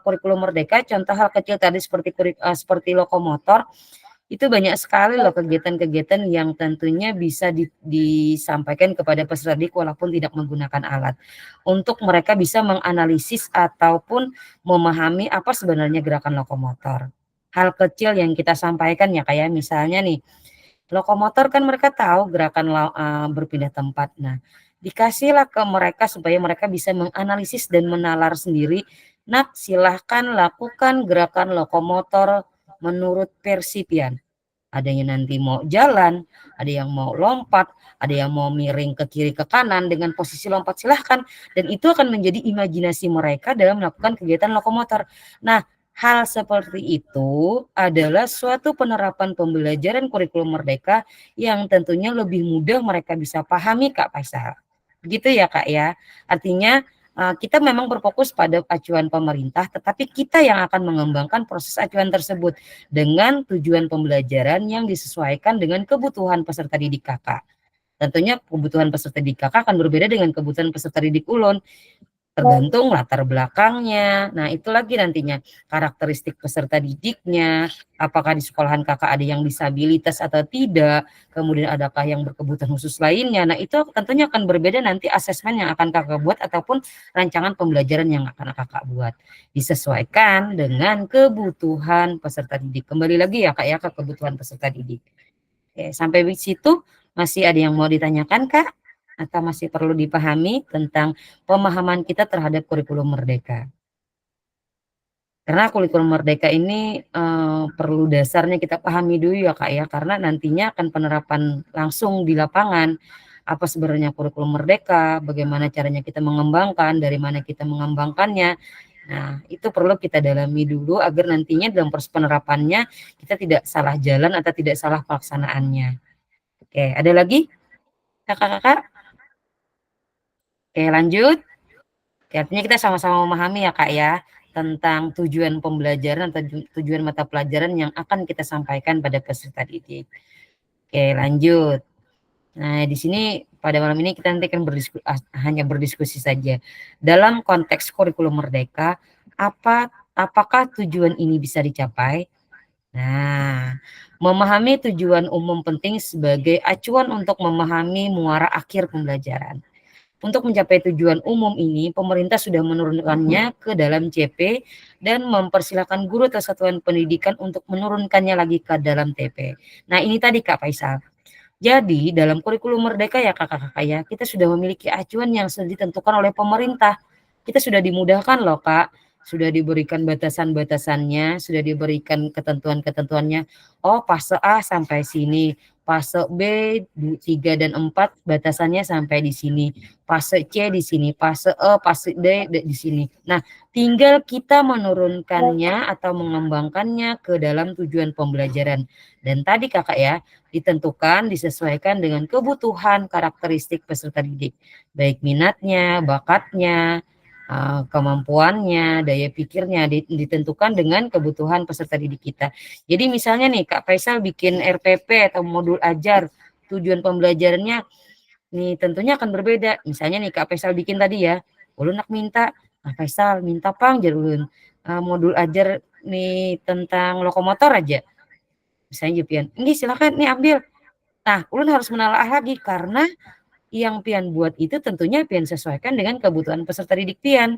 kurikulum Merdeka, contoh hal kecil tadi seperti lokomotor, itu banyak sekali loh kegiatan-kegiatan yang tentunya bisa disampaikan kepada peserta didik walaupun tidak menggunakan alat. Untuk mereka bisa menganalisis ataupun memahami apa sebenarnya gerakan lokomotor. Hal kecil yang kita sampaikan ya kayak misalnya nih, lokomotor kan mereka tahu gerakan berpindah tempat. Nah, dikasihlah ke mereka supaya mereka bisa menganalisis dan menalar sendiri. Nak, silahkan lakukan gerakan lokomotor menurut versi Pian. Ada yang nanti mau jalan, ada yang mau lompat, ada yang mau miring ke kiri ke kanan dengan posisi lompat silahkan. Dan itu akan menjadi imajinasi mereka dalam melakukan kegiatan lokomotor. Nah, hal seperti itu adalah suatu penerapan pembelajaran kurikulum Merdeka yang tentunya lebih mudah mereka bisa pahami Kak Faisal. Begitu ya Kak ya. Artinya kita memang berfokus pada acuan pemerintah, tetapi kita yang akan mengembangkan proses acuan tersebut dengan tujuan pembelajaran yang disesuaikan dengan kebutuhan peserta didik Kakak. Tentunya kebutuhan peserta didik Kakak akan berbeda dengan kebutuhan peserta didik Ulun. Tergantung latar belakangnya. Nah, itu lagi nantinya karakteristik peserta didiknya, apakah di sekolahan Kakak ada yang disabilitas atau tidak, kemudian adakah yang berkebutuhan khusus lainnya. Nah, itu tentunya akan berbeda nanti asesmen yang akan Kakak buat ataupun rancangan pembelajaran yang akan Kakak buat. Disesuaikan dengan kebutuhan peserta didik. Kembali lagi ya Kak ya ke kebutuhan peserta didik. Oke, sampai di situ masih ada yang mau ditanyakan Kak? Atau masih perlu dipahami tentang pemahaman kita terhadap kurikulum Merdeka? Karena kurikulum Merdeka ini perlu dasarnya kita pahami dulu ya Kak ya, karena nantinya akan penerapan langsung di lapangan. Apa sebenarnya kurikulum Merdeka, bagaimana caranya kita mengembangkan, dari mana kita mengembangkannya. Nah, itu perlu kita dalami dulu agar nantinya dalam proses penerapannya kita tidak salah jalan atau tidak salah pelaksanaannya. Oke, ada lagi kakak-kakak? Oke, lanjut. Oke, artinya kita sama-sama memahami ya Kak ya tentang tujuan pembelajaran atau tujuan mata pelajaran yang akan kita sampaikan pada peserta didik. Oke, lanjut. Nah, di sini pada malam ini kita nanti akan hanya berdiskusi saja. Dalam konteks kurikulum Merdeka, apakah tujuan ini bisa dicapai? Nah, memahami tujuan umum penting sebagai acuan untuk memahami muara akhir pembelajaran. Untuk mencapai tujuan umum ini, pemerintah sudah menurunkannya ke dalam CP dan mempersilahkan guru atau satuan pendidikan untuk menurunkannya lagi ke dalam TP. Nah, ini tadi Kak Faisal. Jadi, dalam kurikulum Merdeka ya kakak-kakak ya, kita sudah memiliki acuan yang sudah ditentukan oleh pemerintah. Kita sudah dimudahkan loh Kak, sudah diberikan batasan-batasannya, sudah diberikan ketentuan-ketentuannya. Oh, fase A sampai sini, fase B 3 dan 4 batasannya sampai di sini, fase C di sini, fase E, fase D di sini. Nah, tinggal kita menurunkannya atau mengembangkannya ke dalam tujuan pembelajaran. Dan tadi kakak ya, ditentukan, disesuaikan dengan kebutuhan karakteristik peserta didik, baik minatnya, bakatnya, kemampuannya, daya pikirnya ditentukan dengan kebutuhan peserta didik kita. Jadi misalnya nih Kak Faisal bikin RPP atau modul ajar, tujuan pembelajarannya nih tentunya akan berbeda. Misalnya nih Kak Faisal bikin tadi ya, ulun nak minta, Kak Faisal minta pang jar ulun modul ajar nih tentang lokomotor aja. Misalnya Pian, ini silakan nih ambil. Nah, ulun harus menelaah lagi karena yang Pian buat itu tentunya Pian sesuaikan dengan kebutuhan peserta didik Pian.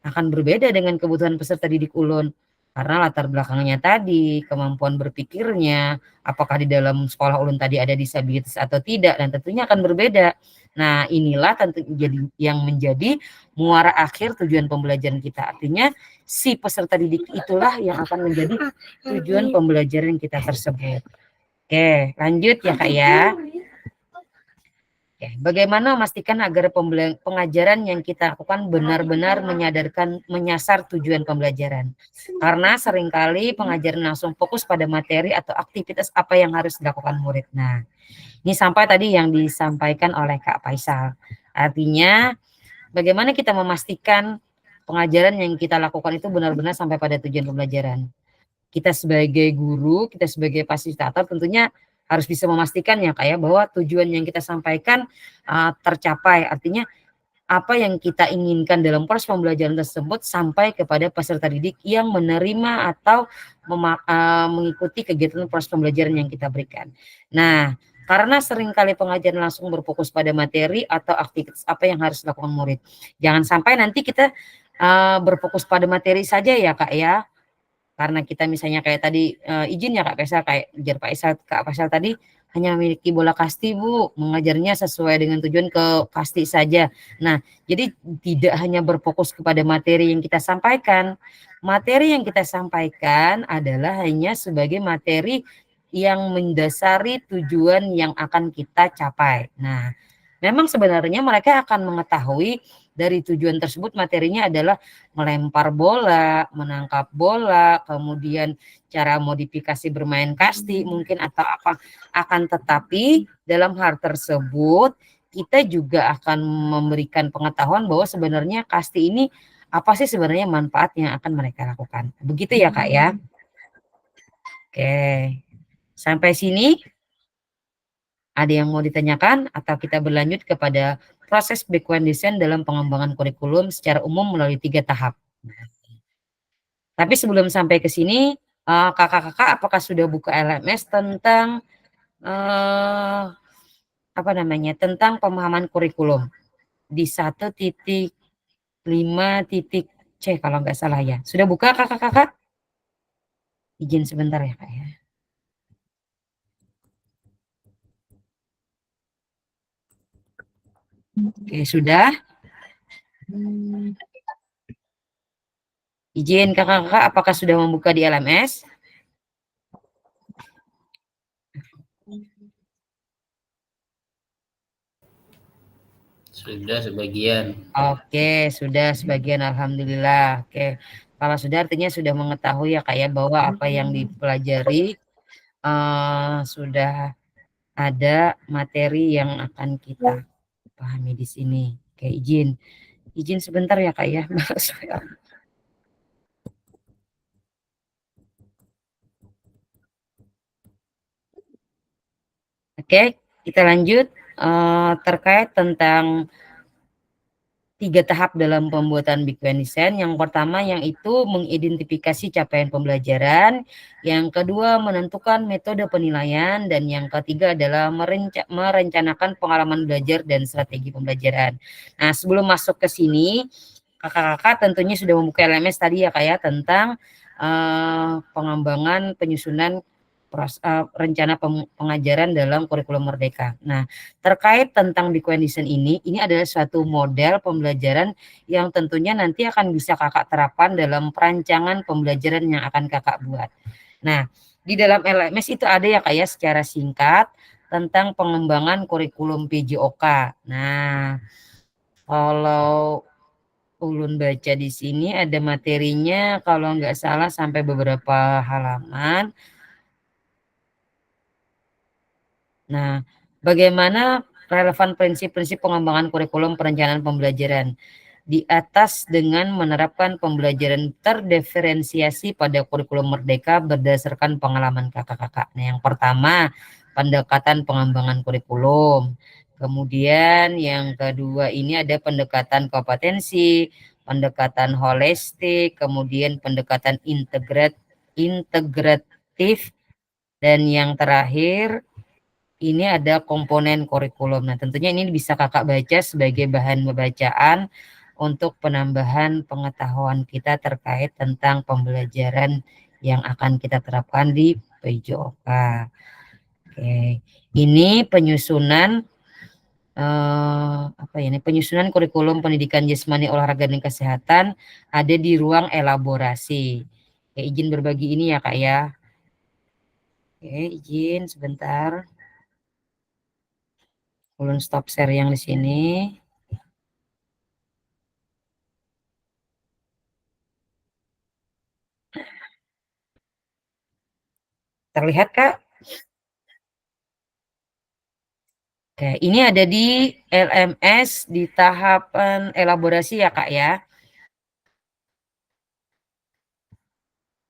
Akan berbeda dengan kebutuhan peserta didik ulun. Karena latar belakangnya tadi, kemampuan berpikirnya, apakah di dalam sekolah ulun tadi ada disabilitas atau tidak, dan tentunya akan berbeda. Nah, inilah tentu yang menjadi muara akhir tujuan pembelajaran kita. Artinya, si peserta didik itulah yang akan menjadi tujuan pembelajaran kita tersebut. Oke, lanjut ya Kak ya. Oke, bagaimana memastikan agar pengajaran yang kita lakukan benar-benar menyasar tujuan pembelajaran? Karena seringkali pengajaran langsung fokus pada materi atau aktivitas apa yang harus dilakukan murid. Nah, ini sampai tadi yang disampaikan oleh Kak Faisal. Artinya, bagaimana kita memastikan pengajaran yang kita lakukan itu benar-benar sampai pada tujuan pembelajaran? Kita sebagai guru, kita sebagai fasilitator tentunya harus bisa memastikan ya Kak ya, bahwa tujuan yang kita sampaikan tercapai. Artinya apa yang kita inginkan dalam proses pembelajaran tersebut sampai kepada peserta didik yang menerima atau mengikuti kegiatan proses pembelajaran yang kita berikan. Nah, karena seringkali pengajaran langsung berfokus pada materi atau aktivitas apa yang harus dilakukan murid. Jangan sampai nanti kita berfokus pada materi saja ya Kak ya. Karena kita misalnya kayak tadi izin ya Kak Faisal, kayak ujar Kak Faisal tadi hanya memiliki bola kasti Bu, mengajarnya sesuai dengan tujuan ke kasti saja. Nah, jadi tidak hanya berfokus kepada materi yang kita sampaikan. Materi yang kita sampaikan adalah hanya sebagai materi yang mendasari tujuan yang akan kita capai. Nah, memang sebenarnya mereka akan mengetahui dari tujuan tersebut materinya adalah melempar bola, menangkap bola, kemudian cara modifikasi bermain kasti mungkin atau apa. Akan tetapi dalam hal tersebut kita juga akan memberikan pengetahuan bahwa sebenarnya kasti ini apa sih sebenarnya manfaat yang akan mereka lakukan. Begitu ya Kak ya. Oke. Sampai sini ada yang mau ditanyakan atau kita berlanjut kepada proses backward design dalam pengembangan kurikulum secara umum melalui 3 tahap. Tapi sebelum sampai ke sini, kakak-kakak apakah sudah buka LMS tentang tentang pemahaman kurikulum di 1.5.c kalau nggak salah ya. Sudah buka kakak-kakak? Izin sebentar ya Kak ya. Oke, sudah. Izin kakak-kakak apakah sudah membuka di LMS? Sudah sebagian. Oke, sudah sebagian alhamdulillah. Oke. Kalau sudah artinya sudah mengetahui ya Kak ya bahwa apa yang dipelajari sudah ada materi yang akan kita pahami di sini. Oke, izin sebentar ya Kak ya. Oke, kita lanjut terkait tentang 3 tahap dalam pembuatan backward design. Yang pertama yang itu mengidentifikasi capaian pembelajaran, yang kedua menentukan metode penilaian, dan yang ketiga adalah merencanakan pengalaman belajar dan strategi pembelajaran. Nah, sebelum masuk ke sini, kakak-kakak tentunya sudah membuka LMS tadi ya Kak ya tentang pengembangan penyusunan rencana pengajaran dalam kurikulum Merdeka. Nah, terkait tentang backward design ini adalah suatu model pembelajaran yang tentunya nanti akan bisa kakak terapkan dalam perancangan pembelajaran yang akan kakak buat. Nah, di dalam LMS itu ada ya Kak ya secara singkat tentang pengembangan kurikulum PJOK. Nah, kalau ulun baca di sini ada materinya kalau nggak salah sampai beberapa halaman. Nah, bagaimana relevan prinsip-prinsip pengembangan kurikulum perencanaan pembelajaran di atas dengan menerapkan pembelajaran terdiferensiasi pada kurikulum Merdeka berdasarkan pengalaman kakak-kakak. Nah, yang pertama, pendekatan pengembangan kurikulum. Kemudian yang kedua ini ada pendekatan kompetensi, pendekatan holistik, kemudian pendekatan integratif, dan yang terakhir ini ada komponen kurikulum. Nah, tentunya ini bisa kakak baca sebagai bahan bacaan untuk penambahan pengetahuan kita terkait tentang pembelajaran yang akan kita terapkan di PJOK. Oke, ini penyusunan penyusunan kurikulum pendidikan jasmani, olahraga dan kesehatan ada di ruang elaborasi. Oke, izin berbagi ini ya Kak ya. Oke, izin sebentar. Ulun stop share yang di sini. Terlihat Kak? Oke, ini ada di LMS di tahapan elaborasi ya Kak ya.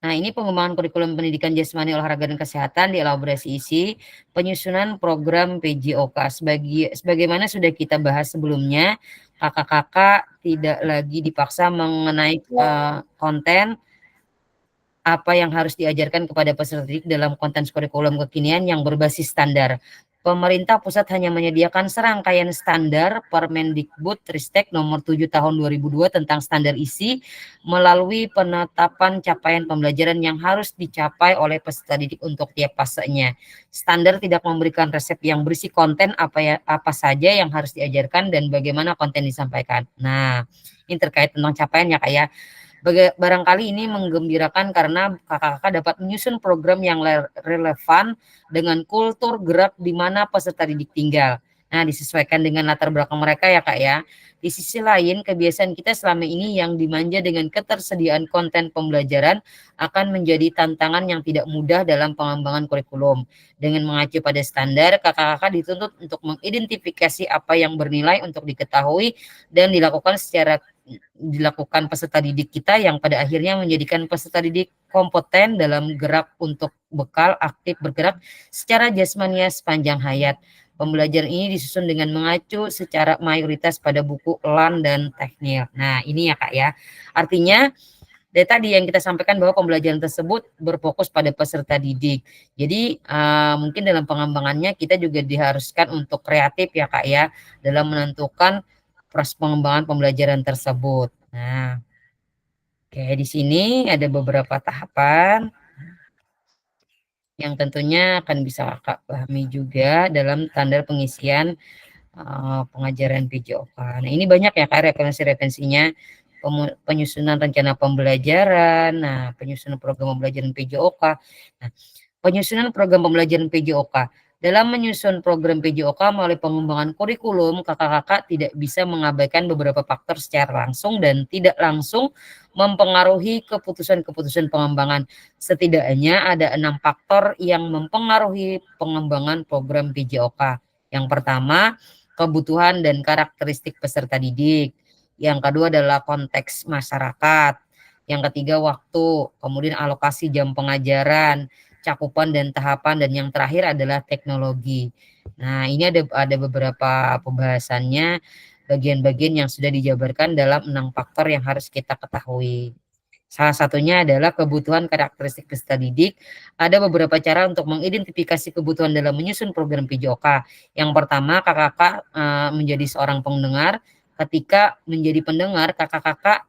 Nah, ini pengembangan kurikulum pendidikan jasmani, olahraga dan kesehatan di elaborasi isi penyusunan program PJOK. Sebagaimana sudah kita bahas sebelumnya, kakak-kakak tidak lagi dipaksa mengenai konten apa yang harus diajarkan kepada peserta didik dalam konten kurikulum kekinian yang berbasis standar. Pemerintah pusat hanya menyediakan serangkaian standar Permendikbud-Ristek nomor 7 tahun 2002 tentang standar isi melalui penetapan capaian pembelajaran yang harus dicapai oleh peserta didik untuk tiap fasenya. Standar tidak memberikan resep yang berisi konten apa saja yang harus diajarkan dan bagaimana konten disampaikan. Nah, ini terkait tentang capaiannya kayak barangkali ini menggembirakan karena kakak-kakak dapat menyusun program yang relevan dengan kultur gerak di mana peserta didik tinggal. Nah, disesuaikan dengan latar belakang mereka ya Kak ya. Di sisi lain, kebiasaan kita selama ini yang dimanja dengan ketersediaan konten pembelajaran akan menjadi tantangan yang tidak mudah dalam pengembangan kurikulum. Dengan mengacu pada standar, kakak-kakak dituntut untuk mengidentifikasi apa yang bernilai untuk diketahui dan dilakukan peserta didik kita yang pada akhirnya menjadikan peserta didik kompeten dalam gerak untuk bekal aktif bergerak secara jasmania sepanjang hayat. Pembelajaran ini disusun dengan mengacu secara mayoritas pada buku LAN dan teknil. Nah, ini ya Kak ya. Artinya dari tadi yang kita sampaikan bahwa pembelajaran tersebut berfokus pada peserta didik. Jadi mungkin dalam pengembangannya kita juga diharuskan untuk kreatif ya Kak ya dalam menentukan proses pengembangan pembelajaran tersebut. Nah, oke di sini ada beberapa tahapan yang tentunya akan bisa Kakak pahami juga dalam standar pengisian pengajaran PJOK. Nah, ini banyak ya Kak referensi-referensinya. Penyusunan rencana pembelajaran, nah penyusunan program pembelajaran PJOK. Nah, penyusunan program pembelajaran PJOK. Dalam menyusun program PJOK melalui pengembangan kurikulum, kakak-kakak tidak bisa mengabaikan beberapa faktor secara langsung dan tidak langsung mempengaruhi keputusan-keputusan pengembangan. Setidaknya ada 6 faktor yang mempengaruhi pengembangan program PJOK. Yang pertama, kebutuhan dan karakteristik peserta didik. Yang kedua adalah konteks masyarakat. Yang ketiga waktu, kemudian alokasi jam pengajaran, cakupan dan tahapan, dan yang terakhir adalah teknologi. Nah, ini ada beberapa pembahasannya, bagian-bagian yang sudah dijabarkan dalam 6 faktor yang harus kita ketahui. Salah satunya adalah kebutuhan karakteristik peserta didik. Ada beberapa cara untuk mengidentifikasi kebutuhan dalam menyusun program PJOK. Yang pertama, kakak-kakak menjadi seorang pendengar. Ketika menjadi pendengar, kakak-kakak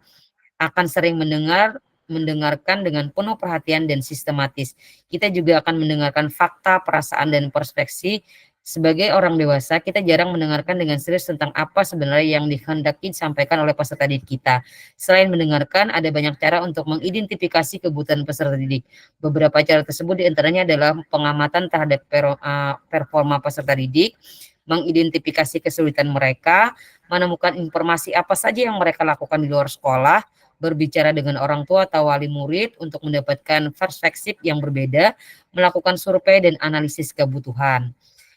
akan sering mendengarkan dengan penuh perhatian dan sistematis. Kita juga akan mendengarkan fakta, perasaan, dan perspektif. Sebagai orang dewasa, kita jarang mendengarkan dengan serius tentang apa sebenarnya yang dikehendaki disampaikan oleh peserta didik kita. Selain mendengarkan, ada banyak cara untuk mengidentifikasi kebutuhan peserta didik. Beberapa cara tersebut diantaranya adalah pengamatan terhadap performa peserta didik, mengidentifikasi kesulitan mereka, menemukan informasi apa saja yang mereka lakukan di luar sekolah, berbicara dengan orang tua atau wali murid untuk mendapatkan perspektif yang berbeda, melakukan survei dan analisis kebutuhan.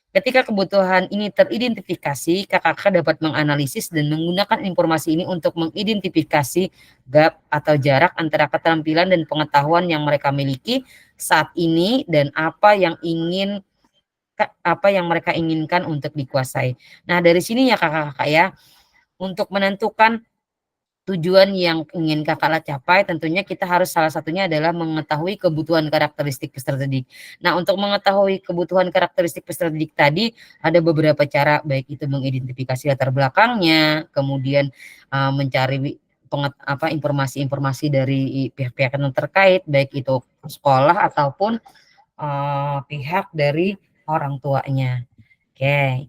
Ketika kebutuhan ini teridentifikasi, kakak-kakak dapat menganalisis dan menggunakan informasi ini untuk mengidentifikasi gap atau jarak antara keterampilan dan pengetahuan yang mereka miliki saat ini dan apa yang mereka inginkan untuk dikuasai. Nah, dari sini ya kakak-kakak ya, untuk menentukan tujuan yang ingin kakak capai, tentunya kita harus salah satunya adalah mengetahui kebutuhan karakteristik peserta didik. Nah, untuk mengetahui kebutuhan karakteristik peserta didik tadi ada beberapa cara, baik itu mengidentifikasi latar belakangnya, kemudian mencari informasi-informasi dari pihak-pihak yang terkait, baik itu sekolah ataupun pihak dari orang tuanya. Oke,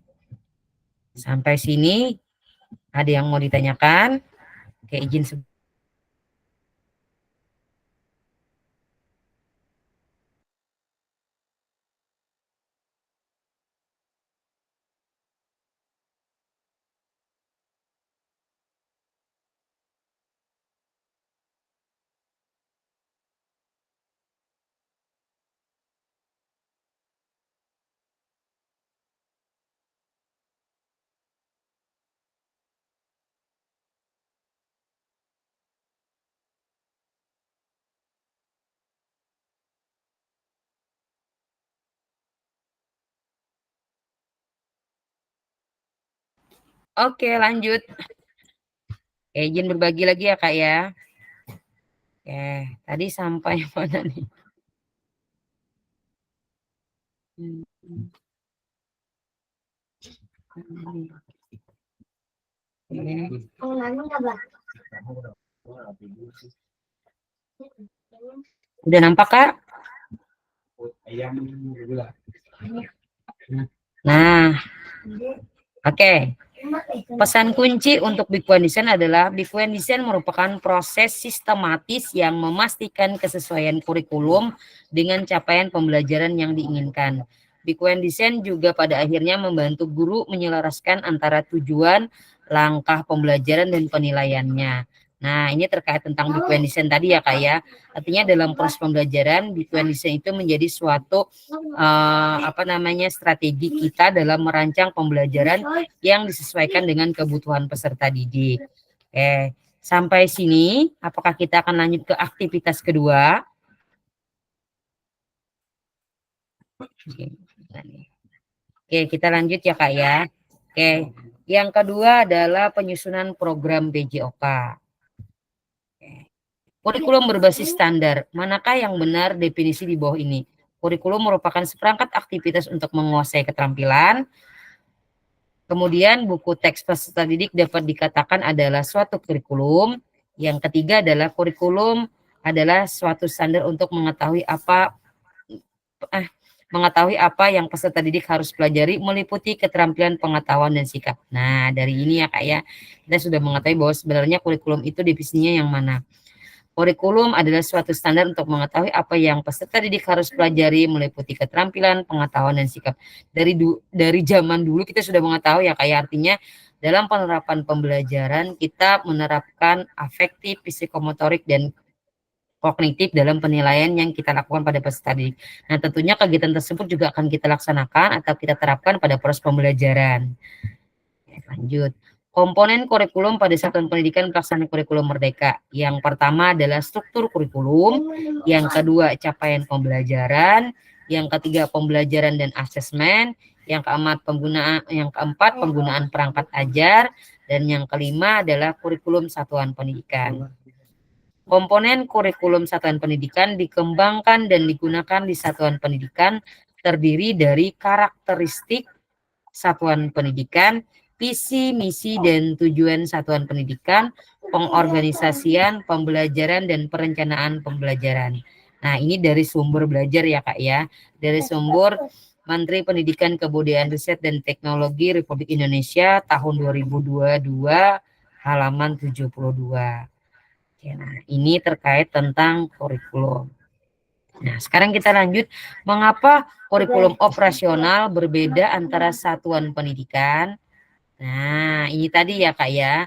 sampai sini ada yang mau ditanyakan? Oke, izin Oke, lanjut. Izin berbagi lagi ya, Kak ya. Oke, tadi sampai mana nih? Udah nampak, Kak? Nah, oke. Pesan kunci untuk Big One Design adalah Big One Design merupakan proses sistematis yang memastikan kesesuaian kurikulum dengan capaian pembelajaran yang diinginkan. Big One Design juga pada akhirnya membantu guru menyelaraskan antara tujuan, langkah pembelajaran, dan penilaiannya. Nah, ini terkait tentang Big One Design tadi ya, Kak ya. Artinya dalam proses pembelajaran, Big One Design itu menjadi suatu strategi kita dalam merancang pembelajaran yang disesuaikan dengan kebutuhan peserta didik. Sampai sini, apakah kita akan lanjut ke aktivitas kedua? Oke, kita lanjut ya, Kak ya. Oke, yang kedua adalah penyusunan program PJOK. Kurikulum berbasis standar. Manakah yang benar definisi di bawah ini? Kurikulum merupakan seperangkat aktivitas untuk menguasai keterampilan. Kemudian buku teks peserta didik dapat dikatakan adalah suatu kurikulum. Yang ketiga adalah kurikulum adalah suatu standar untuk mengetahui apa yang peserta didik harus pelajari, meliputi keterampilan, pengetahuan, dan sikap. Nah, dari ini ya, Kak ya, kita sudah mengetahui bahwa sebenarnya kurikulum itu definisinya yang mana. Kurikulum adalah suatu standar untuk mengetahui apa yang peserta didik harus pelajari, meliputi keterampilan, pengetahuan, dan sikap. Dari zaman dulu kita sudah mengetahui ya, kayak artinya dalam penerapan pembelajaran kita menerapkan afektif, psikomotorik, dan kognitif dalam penilaian yang kita lakukan pada peserta didik. Nah, tentunya kegiatan tersebut juga akan kita laksanakan atau kita terapkan pada proses pembelajaran. Lanjut. Komponen kurikulum pada satuan pendidikan pelaksanaan kurikulum merdeka. Yang pertama adalah struktur kurikulum, yang kedua capaian pembelajaran, yang ketiga pembelajaran dan asesmen, yang keempat penggunaan perangkat ajar, dan yang kelima adalah kurikulum satuan pendidikan. Komponen kurikulum satuan pendidikan dikembangkan dan digunakan di satuan pendidikan terdiri dari karakteristik satuan pendidikan, visi, misi, dan tujuan satuan pendidikan, pengorganisasian, pembelajaran, dan perencanaan pembelajaran. Nah, ini dari sumber belajar ya, Kak ya. Dari sumber Menteri Pendidikan, Kebudayaan, Riset, dan Teknologi Republik Indonesia tahun 2022 halaman 72. Oke, nah, ini terkait tentang kurikulum. Nah, sekarang kita lanjut, mengapa kurikulum operasional berbeda antara satuan pendidikan? Nah, ini tadi ya, Kak ya.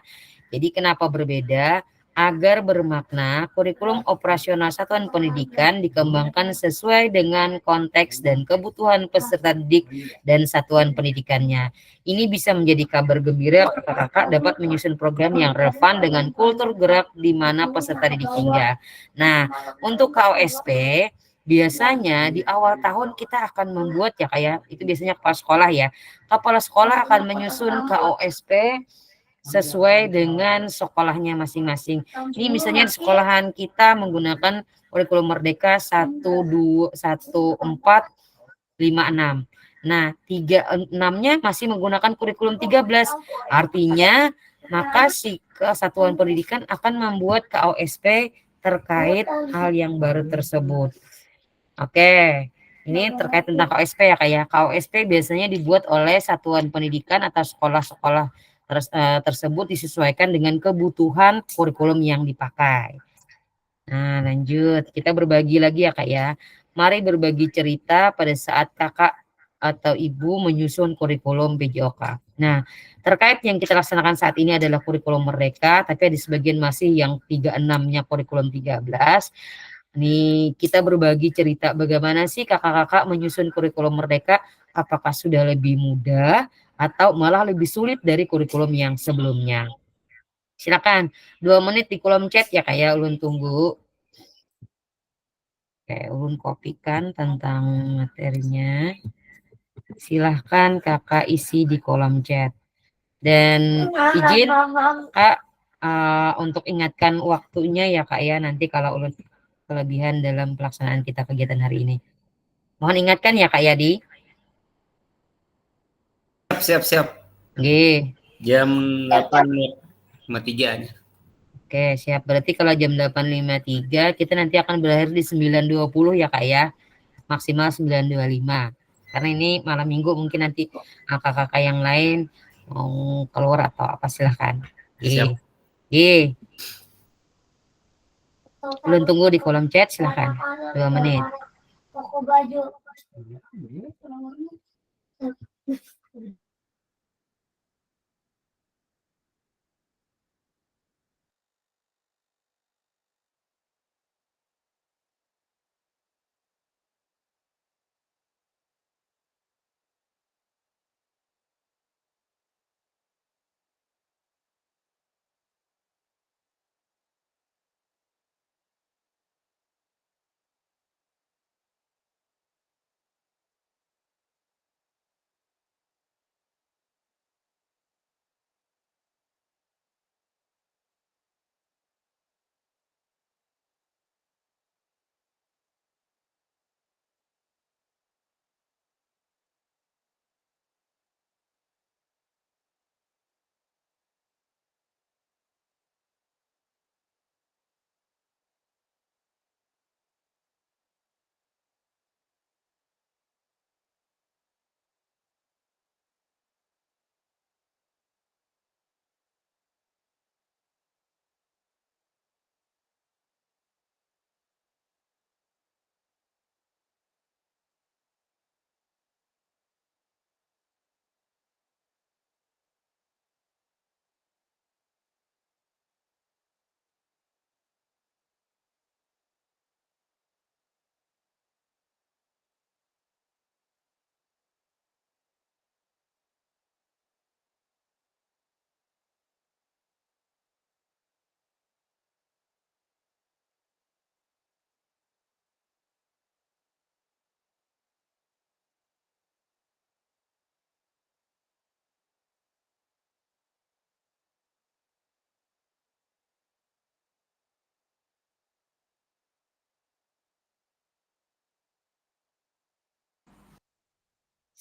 Jadi kenapa berbeda? Agar bermakna, kurikulum operasional satuan pendidikan dikembangkan sesuai dengan konteks dan kebutuhan peserta didik dan satuan pendidikannya. Ini bisa menjadi kabar gembira kakak-kakak dapat menyusun program yang relevan dengan kultur gerak di mana peserta didik tinggal. Nah, untuk KOSP, biasanya di awal tahun kita akan membuat ya, kayak itu biasanya kepala sekolah ya. Kepala sekolah akan menyusun KOSP sesuai dengan sekolahnya masing-masing. Ini misalnya di sekolahan kita menggunakan kurikulum Merdeka 12456. Nah, 36-nya masih menggunakan kurikulum 13. Artinya, maka si Kesatuan Pendidikan akan membuat KOSP terkait hal yang baru tersebut. Oke, ini terkait tentang KOSP ya, kayak KOSP biasanya dibuat oleh satuan pendidikan atau sekolah-sekolah tersebut disesuaikan dengan kebutuhan kurikulum yang dipakai. Nah, lanjut. Kita berbagi lagi ya, Kak ya. Mari berbagi cerita pada saat Kakak atau Ibu menyusun kurikulum PJOK. Nah, terkait yang kita laksanakan saat ini adalah kurikulum Merdeka, tapi ada sebagian masih yang 36-nya kurikulum 13. Nih, kita berbagi cerita bagaimana sih kakak-kakak menyusun kurikulum Merdeka, apakah sudah lebih mudah atau malah lebih sulit dari kurikulum yang sebelumnya. Silakan, 2 menit di kolom chat ya, Kak ya, ulun tunggu. Oke, ulun kopikan tentang materinya. Silahkan kakak isi di kolom chat. Dan izin Kak untuk ingatkan waktunya ya Kak ya, nanti kalau ulun kelebihan dalam pelaksanaan kita kegiatan hari ini. Mohon ingatkan ya Kak Yadi. Siap. Oke. Jam 8.53 nya. Oke, siap. Berarti kalau jam 8.53 kita nanti akan berakhir di 9.20 ya Kak ya. Maksimal 9.25. Karena ini malam minggu, mungkin nanti kakak-kakak yang lain mau keluar atau apa silahkan. Siap. Oke. Belum tunggu di kolom chat silahkan. 2 menit.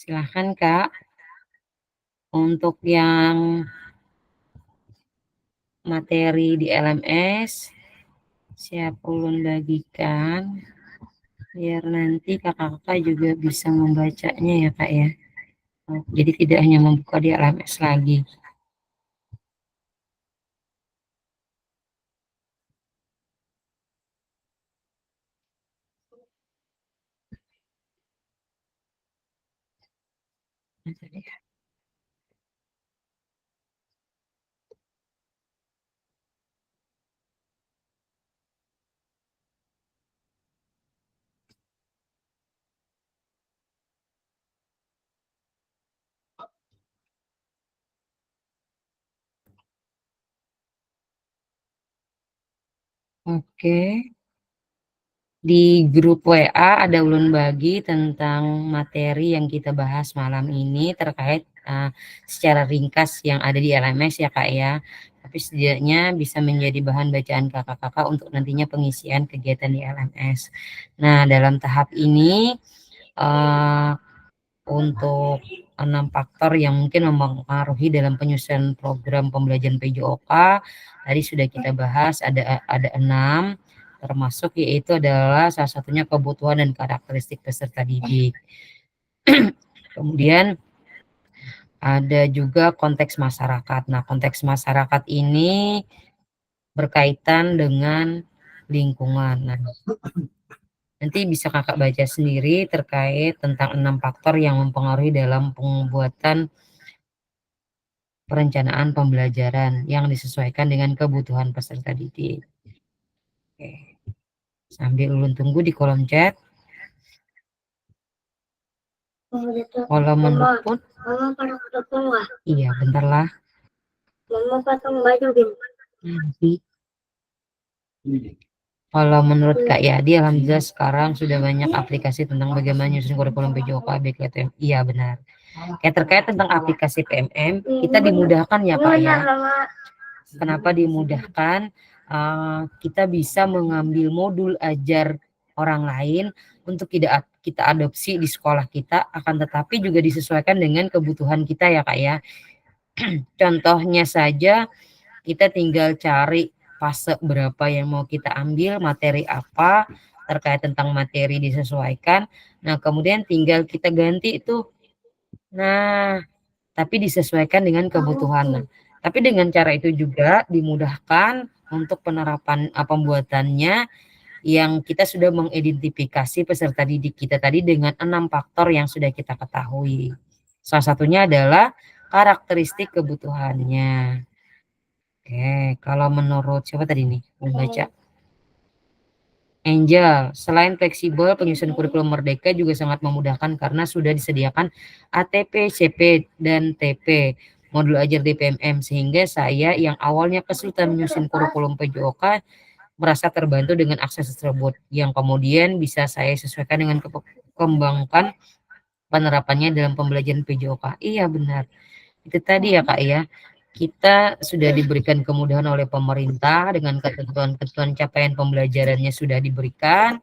Silahkan Kak. Untuk yang materi di LMS siap ulun bagikan biar nanti kakak-kakak juga bisa membacanya ya Kak ya. Jadi tidak hanya membuka di LMS lagi. Oke. Di grup WA ada ulun bagi tentang materi yang kita bahas malam ini terkait secara ringkas yang ada di LMS ya Kak ya. Tapi setidaknya bisa menjadi bahan bacaan kakak-kakak untuk nantinya pengisian kegiatan di LMS. Nah, dalam tahap ini untuk 6 faktor yang mungkin mempengaruhi dalam penyusunan program pembelajaran PJOK tadi sudah kita bahas, ada 6, termasuk yaitu adalah salah satunya kebutuhan dan karakteristik peserta didik. Kemudian ada juga konteks masyarakat. Nah, konteks masyarakat ini berkaitan dengan lingkungan. Nah, nanti bisa kakak baca sendiri terkait tentang 6 faktor yang mempengaruhi dalam pembuatan perencanaan pembelajaran yang disesuaikan dengan kebutuhan peserta didik. Oke. Sambil ulun tunggu di kolom chat. Kalau menurut pun, iya bentar lah. Nanti. Kalau menurut Kak Yadi, alhamdulillah sekarang sudah banyak aplikasi tentang bagaimana menyusun kurikulum PJOK, BKTM. Iya benar. Kayak terkait tentang aplikasi PMM, kita dimudahkan ya Kak ya. Kenapa dimudahkan? Kita bisa mengambil modul ajar orang lain untuk tidak kita adopsi di sekolah kita, akan tetapi juga disesuaikan dengan kebutuhan kita ya Kak ya. Contohnya saja, kita tinggal cari fase berapa yang mau kita ambil, materi apa, terkait tentang materi disesuaikan. Nah, kemudian tinggal kita ganti itu. Nah, tapi disesuaikan dengan kebutuhan. Nah, tapi dengan cara itu juga dimudahkan untuk penerapan pembuatannya yang kita sudah mengidentifikasi peserta didik kita tadi dengan 6 faktor yang sudah kita ketahui. Salah satunya adalah karakteristik kebutuhannya. Oke, kalau menurut siapa tadi nih? Membaca. Angel, selain fleksibel, penyusunan kurikulum Merdeka juga sangat memudahkan karena sudah disediakan ATP, CP, dan TP, modul ajar DPMM, sehingga saya yang awalnya kesulitan menyusun kurikulum PJOK merasa terbantu dengan akses tersebut, yang kemudian bisa saya sesuaikan dengan kembangkan penerapannya dalam pembelajaran PJOK. Iya benar, itu tadi ya Kak ya. Kita sudah diberikan kemudahan oleh pemerintah dengan ketentuan-ketentuan capaian pembelajarannya sudah diberikan,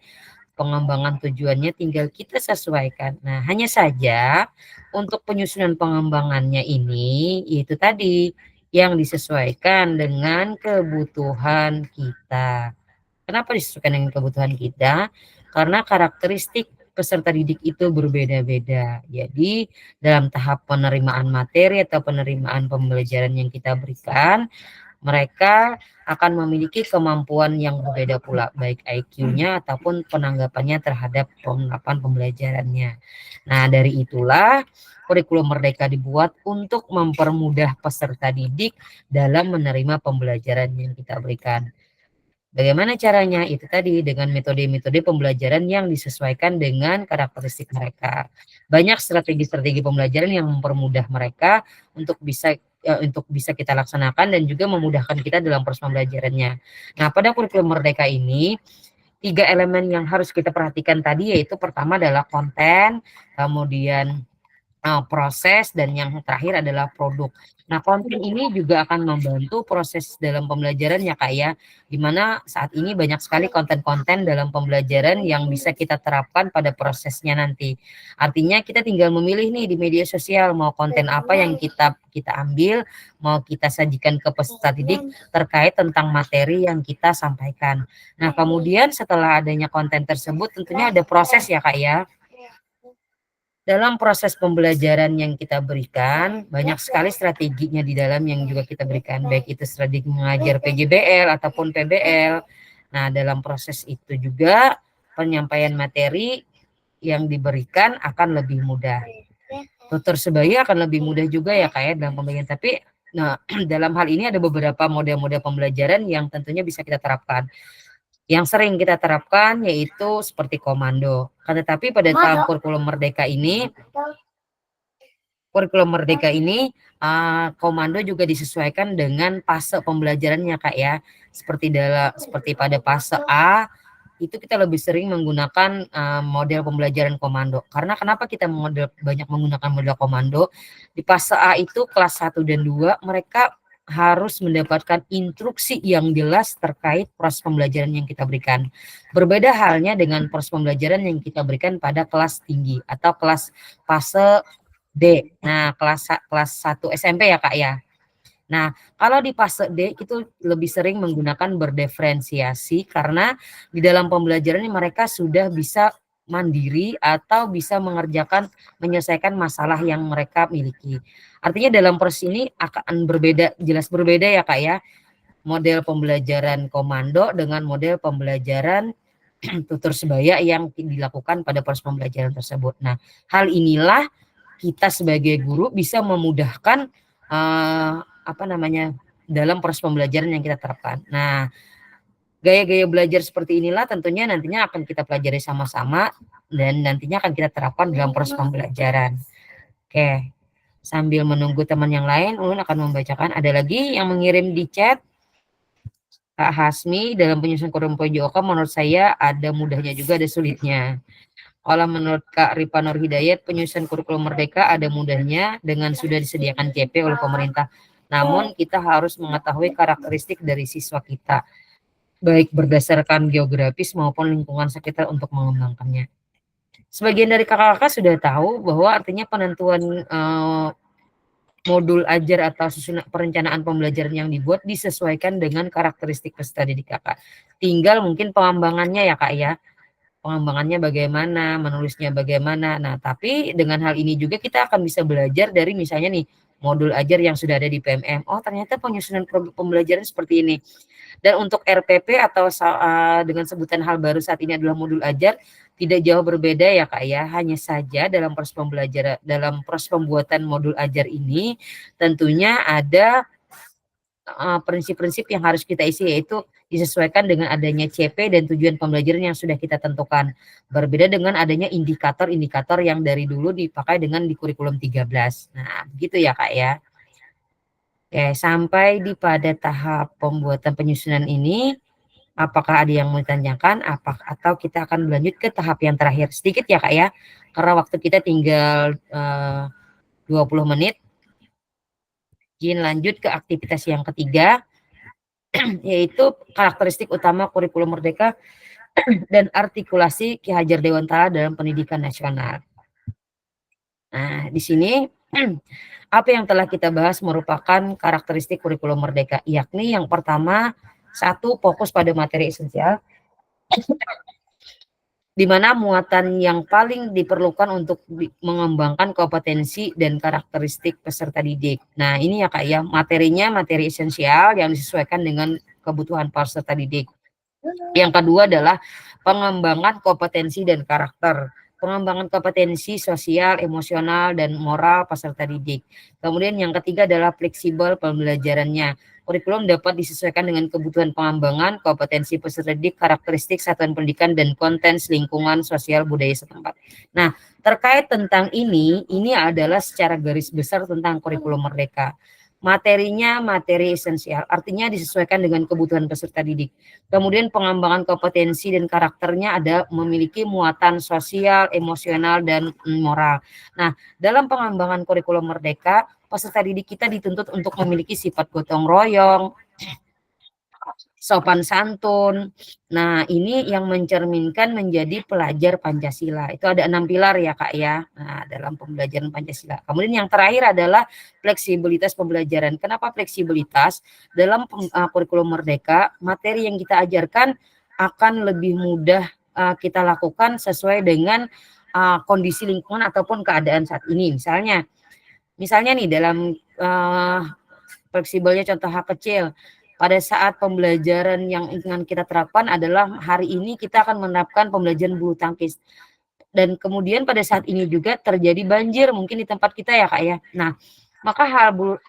pengembangan tujuannya tinggal kita sesuaikan. Nah, hanya saja untuk penyusunan pengembangannya ini itu tadi yang disesuaikan dengan kebutuhan kita. Kenapa disesuaikan dengan kebutuhan kita? Karena karakteristik peserta didik itu berbeda-beda. Jadi dalam tahap penerimaan materi atau penerimaan pembelajaran yang kita berikan, mereka akan memiliki kemampuan yang berbeda pula, baik IQ-nya ataupun penanggapannya terhadap penerapan pembelajarannya. Nah, dari itulah kurikulum Merdeka dibuat untuk mempermudah peserta didik dalam menerima pembelajaran yang kita berikan. Bagaimana caranya? Itu tadi dengan metode-metode pembelajaran yang disesuaikan dengan karakteristik mereka. Banyak strategi-strategi pembelajaran yang mempermudah mereka untuk bisa kita laksanakan dan juga memudahkan kita dalam proses pembelajarannya. Nah, pada kurikulum Merdeka ini 3 elemen yang harus kita perhatikan tadi, yaitu pertama adalah konten, kemudian proses, dan yang terakhir adalah produk. Nah, konten ini juga akan membantu proses dalam pembelajaran ya Kak ya, dimana saat ini banyak sekali konten-konten dalam pembelajaran yang bisa kita terapkan pada prosesnya nanti. Artinya kita tinggal memilih nih di media sosial mau konten apa yang kita ambil, mau kita sajikan ke peserta didik terkait tentang materi yang kita sampaikan. Nah, kemudian setelah adanya konten tersebut tentunya ada proses ya Kak ya. Dalam proses pembelajaran yang kita berikan, banyak sekali strateginya di dalam yang juga kita berikan, baik itu strategi mengajar PJBL ataupun PBL. Nah, dalam proses itu juga penyampaian materi yang diberikan akan lebih mudah. Tutur sebaya akan lebih mudah juga ya Kak ya dalam pembelajaran. Tapi dalam hal ini ada beberapa model-model pembelajaran yang tentunya bisa kita terapkan. Yang sering kita terapkan yaitu seperti komando. Tetapi pada tahap kurikulum Merdeka ini, komando juga disesuaikan dengan fase pembelajarannya Kak ya. Seperti pada fase A, itu kita lebih sering menggunakan model pembelajaran komando. Karena kenapa kita banyak menggunakan model komando? Di fase A itu kelas 1 dan 2 mereka harus mendapatkan instruksi yang jelas terkait proses pembelajaran yang kita berikan. Berbeda halnya dengan proses pembelajaran yang kita berikan pada kelas tinggi atau kelas fase D. Nah, kelas 1 SMP ya Kak ya. Nah, kalau di fase D itu lebih sering menggunakan berdiferensiasi karena di dalam pembelajaran ini mereka sudah bisa mandiri atau bisa menyelesaikan masalah yang mereka miliki. Artinya dalam proses ini akan berbeda, jelas berbeda ya Kak ya, model pembelajaran komando dengan model pembelajaran tutur sebaya yang dilakukan pada proses pembelajaran tersebut. Nah, hal inilah kita sebagai guru bisa memudahkan dalam proses pembelajaran yang kita terapkan. Nah, gaya-gaya belajar seperti inilah tentunya nantinya akan kita pelajari sama-sama dan nantinya akan kita terapkan dalam proses pembelajaran. Oke, sambil menunggu teman yang lain, Ulun akan membacakan. Ada lagi yang mengirim di chat, Kak Hasmi, dalam penyusunan kurikulum PJOK menurut saya ada mudahnya juga ada sulitnya. Kalau menurut Kak Ripa Nur Hidayat, penyusunan kurikulum Merdeka ada mudahnya dengan sudah disediakan CP oleh pemerintah. Namun kita harus mengetahui karakteristik dari siswa kita, baik berdasarkan geografis maupun lingkungan sekitar untuk mengembangkannya. Sebagian dari kakak-kakak sudah tahu bahwa artinya penentuan modul ajar atau susunan perencanaan pembelajaran yang dibuat disesuaikan dengan karakteristik peserta didik kakak. Tinggal mungkin pengembangannya ya Kak ya. Pengembangannya bagaimana, menulisnya bagaimana. Nah, tapi dengan hal ini juga kita akan bisa belajar dari misalnya nih modul ajar yang sudah ada di PMM. Oh, ternyata penyusunan pembelajaran seperti ini. Dan untuk RPP atau dengan sebutan hal baru saat ini adalah modul ajar, tidak jauh berbeda ya Kak ya. Hanya saja dalam proses pembelajaran, dalam proses pembuatan modul ajar ini tentunya ada prinsip-prinsip yang harus kita isi, yaitu disesuaikan dengan adanya CP dan tujuan pembelajaran yang sudah kita tentukan. Berbeda dengan adanya indikator-indikator yang dari dulu dipakai dengan di kurikulum 13. Nah, begitu ya Kak ya. Oke, sampai pada tahap pembuatan penyusunan ini, apakah ada yang mau ditanyakan atau kita akan berlanjut ke tahap yang terakhir? Sedikit ya Kak ya, karena waktu kita tinggal 20 menit. Izin lanjut ke aktivitas yang ketiga, yaitu karakteristik utama kurikulum Merdeka dan artikulasi Ki Hajar Dewantara dalam pendidikan nasional. Nah, di sini apa yang telah kita bahas merupakan karakteristik kurikulum Merdeka, yakni yang pertama, satu, fokus pada materi esensial, di mana muatan yang paling diperlukan untuk mengembangkan kompetensi dan karakteristik peserta didik. Nah, ini ya Kak ya, materinya materi esensial yang disesuaikan dengan kebutuhan peserta didik. Yang kedua adalah pengembangan kompetensi dan karakter. Pengembangan kompetensi sosial, emosional, dan moral peserta didik. Kemudian yang ketiga adalah fleksibel pembelajarannya. Kurikulum dapat disesuaikan dengan kebutuhan pengembangan, kompetensi peserta didik, karakteristik satuan pendidikan, dan konten lingkungan sosial budaya setempat. Nah, terkait tentang ini adalah secara garis besar tentang kurikulum Merdeka. Materinya materi esensial, artinya disesuaikan dengan kebutuhan peserta didik. Kemudian pengembangan kompetensi dan karakternya ada memiliki muatan sosial, emosional, dan moral. Nah, dalam pengembangan kurikulum Merdeka, peserta didik kita dituntut untuk memiliki sifat gotong royong, sopan santun. Nah, ini yang mencerminkan menjadi pelajar Pancasila. Itu ada 6 pilar ya Kak ya, nah, dalam pembelajaran Pancasila. Kemudian yang terakhir adalah fleksibilitas pembelajaran. Kenapa fleksibilitas? Dalam kurikulum Merdeka, materi yang kita ajarkan akan lebih mudah kita lakukan sesuai dengan kondisi lingkungan ataupun keadaan saat ini. Misalnya nih dalam fleksibelnya contoh hal kecil, pada saat pembelajaran yang ingin kita terapkan adalah hari ini kita akan menerapkan pembelajaran bulu tangkis. Dan kemudian pada saat ini juga terjadi banjir mungkin di tempat kita ya Kak ya. Nah, maka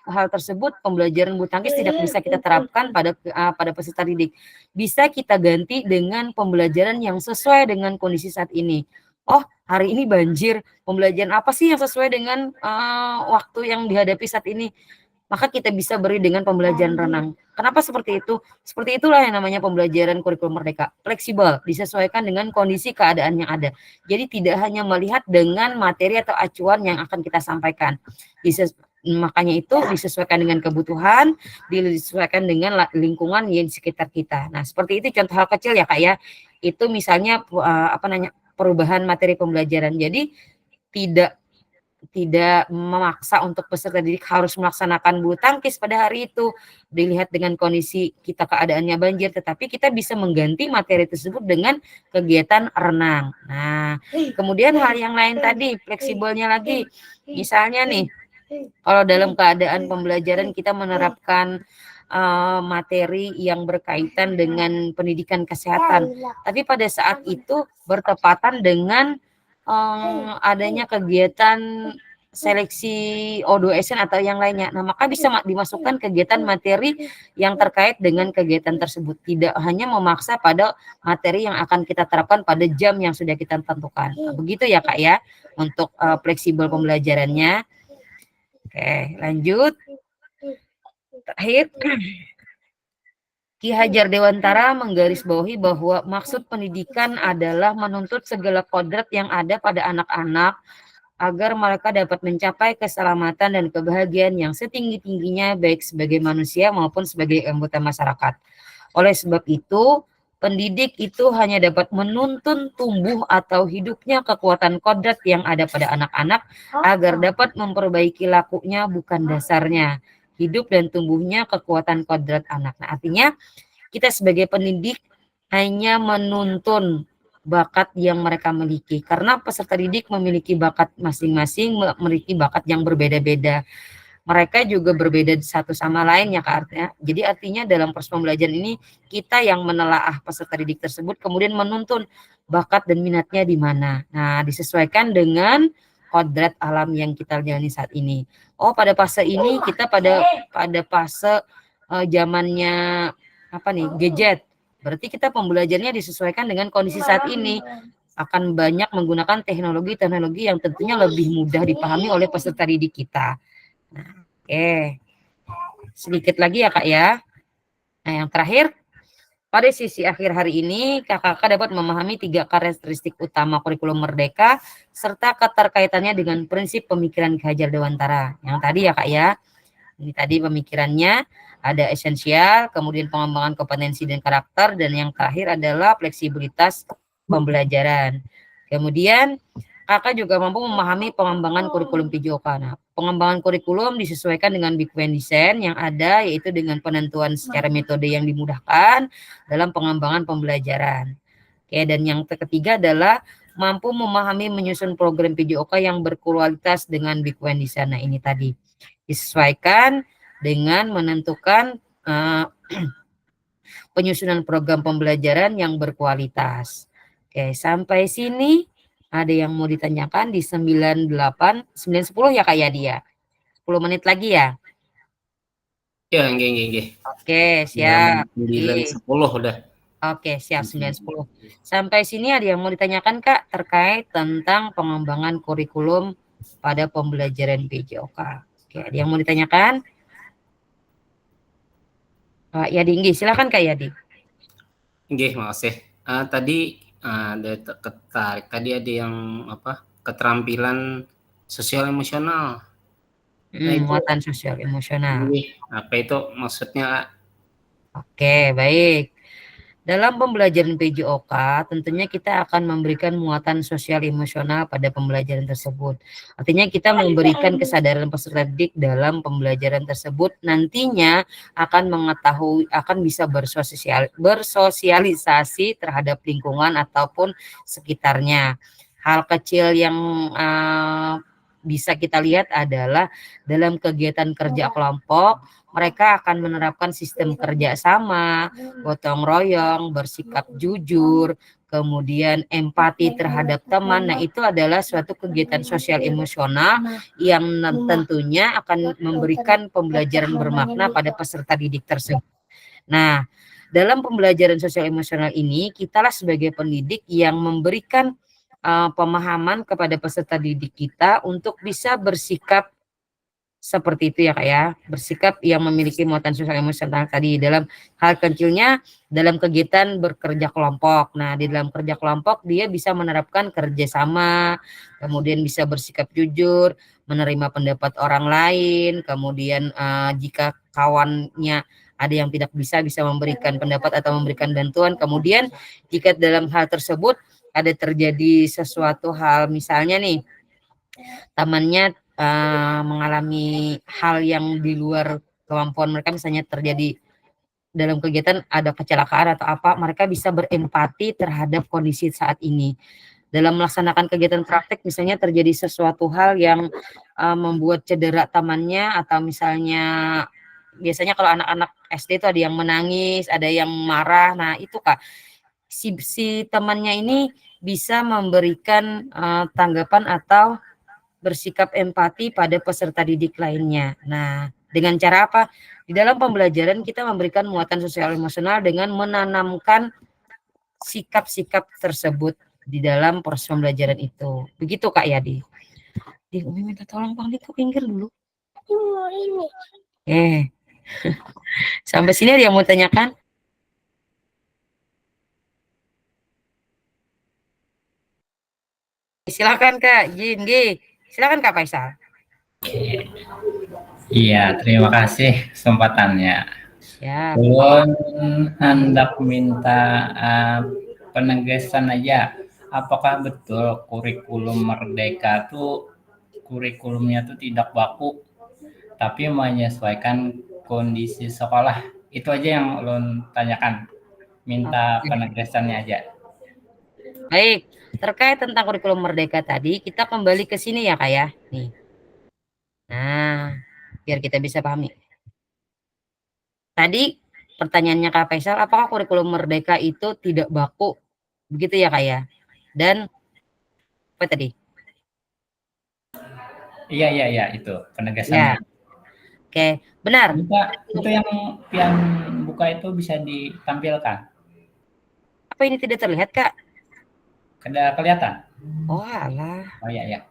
hal tersebut pembelajaran bulu tangkis tidak bisa kita terapkan pada peserta didik. Bisa kita ganti dengan pembelajaran yang sesuai dengan kondisi saat ini. Oh, hari ini banjir, pembelajaran apa sih yang sesuai dengan waktu yang dihadapi saat ini? maka kita bisa beri dengan pembelajaran renang. Kenapa seperti itu? Seperti itulah yang namanya pembelajaran kurikulum merdeka. Fleksibel, disesuaikan dengan kondisi keadaan yang ada. Jadi tidak hanya melihat dengan materi atau acuan yang akan kita sampaikan. Makanya itu disesuaikan dengan kebutuhan, disesuaikan dengan lingkungan yang di sekitar kita. Nah, seperti itu contoh hal kecil ya Kak ya. Itu misalnya perubahan materi pembelajaran. Jadi tidak memaksa untuk peserta didik harus melaksanakan bulu tangkis pada hari itu, dilihat dengan kondisi kita keadaannya banjir, tetapi kita bisa mengganti materi tersebut dengan kegiatan renang. Nah, kemudian hal yang lain tadi, fleksibelnya lagi, misalnya nih, kalau dalam keadaan pembelajaran kita menerapkan materi yang berkaitan dengan pendidikan kesehatan, tapi pada saat itu bertepatan dengan adanya kegiatan seleksi O2SN atau yang lainnya. Nah, maka bisa dimasukkan kegiatan materi yang terkait dengan kegiatan tersebut. Tidak hanya memaksa pada materi yang akan kita terapkan pada jam yang sudah kita tentukan. Nah, begitu ya Kak ya, untuk fleksibel pembelajarannya. Oke, lanjut. Terakhir, Ki Hajar Dewantara menggarisbawahi bahwa maksud pendidikan adalah menuntut segala kodrat yang ada pada anak-anak agar mereka dapat mencapai keselamatan dan kebahagiaan yang setinggi-tingginya baik sebagai manusia maupun sebagai anggota masyarakat. Oleh sebab itu, pendidik itu hanya dapat menuntun tumbuh atau hidupnya kekuatan kodrat yang ada pada anak-anak agar dapat memperbaiki lakunya bukan dasarnya. Hidup dan tumbuhnya kekuatan kodrat anak. Nah, artinya kita sebagai pendidik hanya menuntun bakat yang mereka miliki, karena peserta didik memiliki bakat masing-masing, memiliki bakat yang berbeda-beda. Mereka juga berbeda satu sama lain ya Kak, artinya. Jadi artinya dalam proses pembelajaran ini kita yang menelaah peserta didik tersebut, kemudian menuntun bakat dan minatnya di mana. Nah, disesuaikan dengan kodrat alam yang kita jalani saat ini. Oh, pada fase ini kita pada fase zamannya gadget. Berarti kita pembelajarannya disesuaikan dengan kondisi saat ini. Akan banyak menggunakan teknologi-teknologi yang tentunya lebih mudah dipahami oleh peserta didik kita. Nah, oke. Sedikit lagi ya Kak ya. Nah, yang terakhir, pada sisi akhir hari ini, kakak dapat memahami 3 karakteristik utama kurikulum merdeka serta keterkaitannya dengan prinsip pemikiran Ki Hajar Dewantara. Yang tadi ya Kak ya, ini tadi pemikirannya ada esensial, kemudian pengembangan kompetensi dan karakter, dan yang terakhir adalah fleksibilitas pembelajaran. Kemudian kakak juga mampu memahami pengembangan kurikulum PJOK. Nah, pengembangan kurikulum disesuaikan dengan Big Bang Design yang ada, yaitu dengan penentuan secara metode yang dimudahkan dalam pengembangan pembelajaran. Oke, dan yang ketiga adalah mampu memahami menyusun program PJOK yang berkualitas dengan Big Bang Design. Nah, ini tadi disesuaikan dengan menentukan penyusunan program pembelajaran yang berkualitas. Oke, sampai sini ada yang mau ditanyakan di 9:10 ya Kak ya dia. 10 menit lagi ya. Ya, nggih. Oke, siap. 9:10 udah. Oke, siap 9:10. Sampai sini ada yang mau ditanyakan Kak terkait tentang pengembangan kurikulum pada pembelajaran PJOK. Oke, ada yang mau ditanyakan? Pak Yadi, silakan Kak Yadi. Nggih, makasih. Tadi ada ketarik. Tadi ada yang keterampilan sosial emosional. Muatan sosial emosional. Apa itu maksudnya? Oke, baik. Dalam pembelajaran PJOK, tentunya kita akan memberikan muatan sosial emosional pada pembelajaran tersebut. Artinya kita memberikan kesadaran peserta didik dalam pembelajaran tersebut nantinya akan mengetahui, akan bisa bersosialisasi terhadap lingkungan ataupun sekitarnya. Hal kecil yang bisa kita lihat adalah dalam kegiatan kerja kelompok, mereka akan menerapkan sistem kerja sama, gotong royong, bersikap jujur, kemudian empati terhadap teman. Nah, itu adalah suatu kegiatan sosial emosional yang tentunya akan memberikan pembelajaran bermakna pada peserta didik tersebut. Nah, dalam pembelajaran sosial emosional ini, kitalah sebagai pendidik yang memberikan pemahaman kepada peserta didik kita untuk bisa bersikap Seperti itu ya Kak ya, bersikap yang memiliki muatan sosial emosional tadi dalam hal kecilnya dalam kegiatan bekerja kelompok. Nah, di dalam kerja kelompok dia bisa menerapkan kerjasama, kemudian bisa bersikap jujur, menerima pendapat orang lain, kemudian jika kawannya ada yang tidak bisa memberikan pendapat atau memberikan bantuan. Kemudian jika dalam hal tersebut ada terjadi sesuatu hal, misalnya nih temannya mengalami hal yang di luar kemampuan mereka, misalnya terjadi dalam kegiatan ada kecelakaan atau apa, mereka bisa berempati terhadap kondisi saat ini. Dalam melaksanakan kegiatan praktek misalnya terjadi sesuatu hal yang membuat cedera temannya, atau misalnya biasanya kalau anak-anak SD itu ada yang menangis, ada yang marah. Nah, itu Kak, si temannya ini bisa memberikan tanggapan atau bersikap empati pada peserta didik lainnya. Nah, dengan cara apa? Di dalam pembelajaran kita memberikan muatan sosial emosional dengan menanamkan sikap-sikap tersebut di dalam proses pembelajaran itu. Begitu Kak Yadi. Umi minta tolong Bang Diko pinggir dulu. Sampai sini ada yang mau tanyakan? Silakan Kak Jin, silakan Kak Faisal. Iya, terima kasih kesempatannya. Ya. Ulun hendak minta penegasan aja. Apakah betul kurikulum Merdeka tuh kurikulumnya tuh tidak baku, tapi menyesuaikan kondisi sekolah? Itu aja yang ulun tanyakan. Minta penegasannya aja. Baik, terkait tentang kurikulum Merdeka tadi, kita kembali ke sini ya Kak ya. Nih. Nah, biar kita bisa pahami. Tadi pertanyaannya Kak Faisal, apakah kurikulum Merdeka itu tidak baku? Begitu ya Kak ya. Dan apa tadi? Iya, itu penegasannya. Ya. Oke, benar. Itu yang pian buka itu bisa ditampilkan. Apa ini tidak terlihat Kak? Kada kelihatan. Oh alah. Oh iya.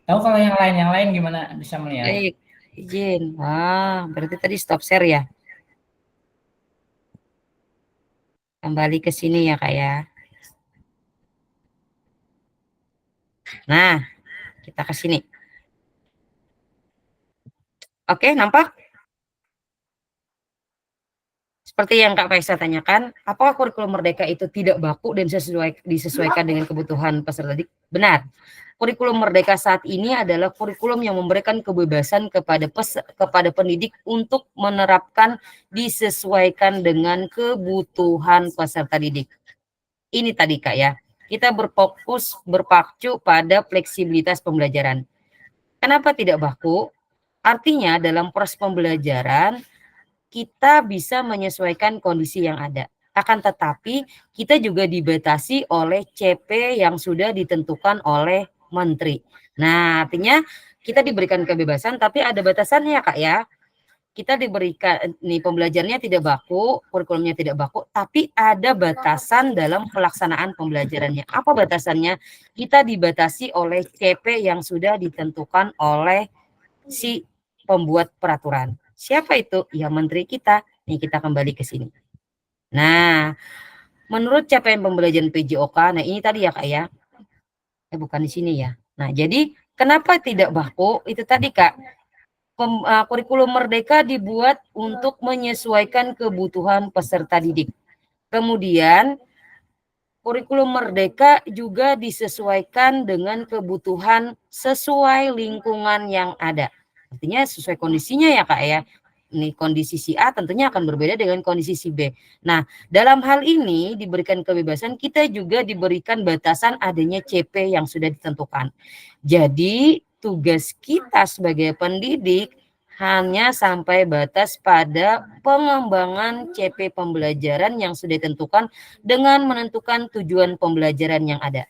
Tahu kalau yang lain gimana bisa melihat? Baik, izin. Berarti tadi stop share ya. Kembali ke sini ya Kak ya. Nah, kita ke sini. Oke, nampak? Seperti yang Kak Faisal tanyakan, apakah kurikulum Merdeka itu tidak baku dan disesuaikan dengan kebutuhan peserta didik? Benar. Kurikulum Merdeka saat ini adalah kurikulum yang memberikan kebebasan kepada pendidik untuk menerapkan disesuaikan dengan kebutuhan peserta didik. Ini tadi Kak ya, kita berpacu pada fleksibilitas pembelajaran. Kenapa tidak baku? Artinya dalam proses pembelajaran kita bisa menyesuaikan kondisi yang ada. Akan tetapi kita juga dibatasi oleh CP yang sudah ditentukan oleh menteri. Nah, artinya kita diberikan kebebasan tapi ada batasannya Kak ya. Kita diberikan nih pembelajarannya tidak baku, kurikulumnya tidak baku, tapi ada batasan dalam pelaksanaan pembelajarannya. Apa batasannya? Kita dibatasi oleh CP yang sudah ditentukan oleh si pembuat peraturan. Siapa itu? Ya menteri kita. Nih kita kembali ke sini. Nah, menurut capaian pembelajaran PJOK, nah ini tadi ya Kak ya. Bukan di sini ya. Nah, jadi kenapa tidak baku? Itu tadi Kak. Kurikulum Merdeka dibuat untuk menyesuaikan kebutuhan peserta didik. Kemudian kurikulum Merdeka juga disesuaikan dengan kebutuhan sesuai lingkungan yang ada. Artinya sesuai kondisinya ya Kak ya. Ini kondisi si A tentunya akan berbeda dengan kondisi si B. Nah, dalam hal ini diberikan kebebasan, kita juga diberikan batasan adanya CP yang sudah ditentukan. Jadi tugas kita sebagai pendidik hanya sampai batas pada pengembangan CP pembelajaran yang sudah ditentukan dengan menentukan tujuan pembelajaran yang ada.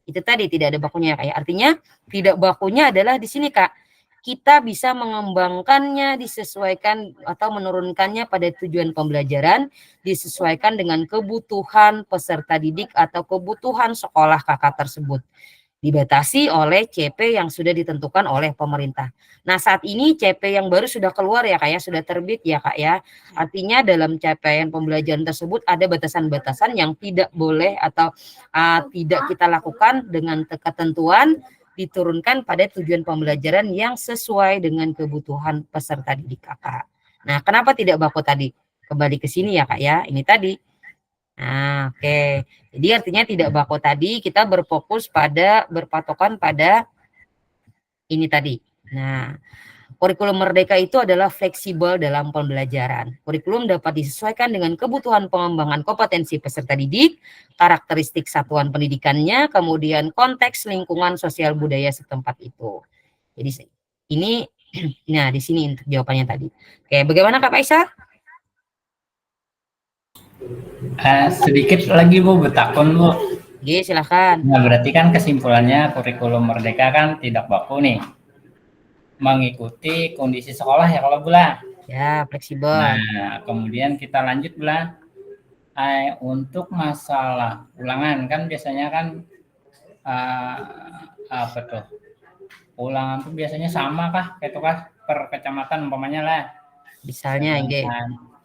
Itu tadi tidak ada bakunya Kak. Artinya tidak bakunya adalah di sini Kak. Kita bisa mengembangkannya, disesuaikan atau menurunkannya pada tujuan pembelajaran, disesuaikan dengan kebutuhan peserta didik atau kebutuhan sekolah kakak tersebut. dibatasi oleh CP yang sudah ditentukan oleh pemerintah. Nah, saat ini CP yang baru sudah keluar ya Kak ya, sudah terbit ya Kak ya. Artinya dalam capaian pembelajaran tersebut ada batasan-batasan yang tidak boleh atau tidak kita lakukan dengan ketentuan diturunkan pada tujuan pembelajaran yang sesuai dengan kebutuhan peserta didik Kakak. Nah, kenapa tidak baku tadi? Kembali ke sini ya Kak ya, ini tadi. Nah, oke. Jadi artinya tidak baku tadi kita berpatokan pada ini tadi. Nah, kurikulum merdeka itu adalah fleksibel dalam pembelajaran. Kurikulum dapat disesuaikan dengan kebutuhan pengembangan kompetensi peserta didik, karakteristik satuan pendidikannya, kemudian konteks lingkungan sosial budaya setempat itu. Jadi ini, nah di sini untuk jawabannya tadi. Oke, bagaimana Kak Faisal? Sedikit lagi Bu, betakun Bu. Oke, silahkan. Nah, berarti kan kesimpulannya kurikulum merdeka kan tidak baku nih, mengikuti kondisi sekolah ya kalau Bula. Ya, fleksibel. Nah, kemudian kita lanjut Bula. Untuk masalah ulangan kan biasanya kan apa tuh? Ulangan tuh biasanya sama kah? Gitu kah? Per kecamatan umpamanya lah. Misalnya,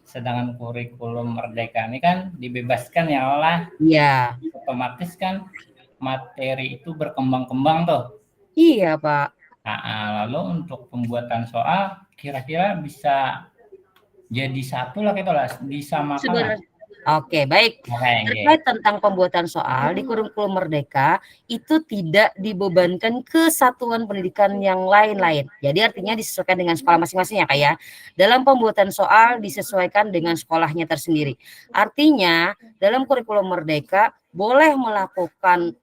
sedangkan kurikulum merdeka ini kan dibebaskan ya Allah. Iya. Otomatis kan materi itu berkembang-kembang tuh. Iya Pak. Nah, lalu untuk pembuatan soal kira-kira bisa jadi satu lah gitu lah, disamakan lah. Oke, baik. Terkait tentang pembuatan soal di kurikulum merdeka itu tidak dibebankan ke satuan pendidikan yang lain-lain. Jadi artinya disesuaikan dengan sekolah masing-masing ya Kak ya. Dalam pembuatan soal disesuaikan dengan sekolahnya tersendiri. Artinya dalam kurikulum merdeka boleh melakukan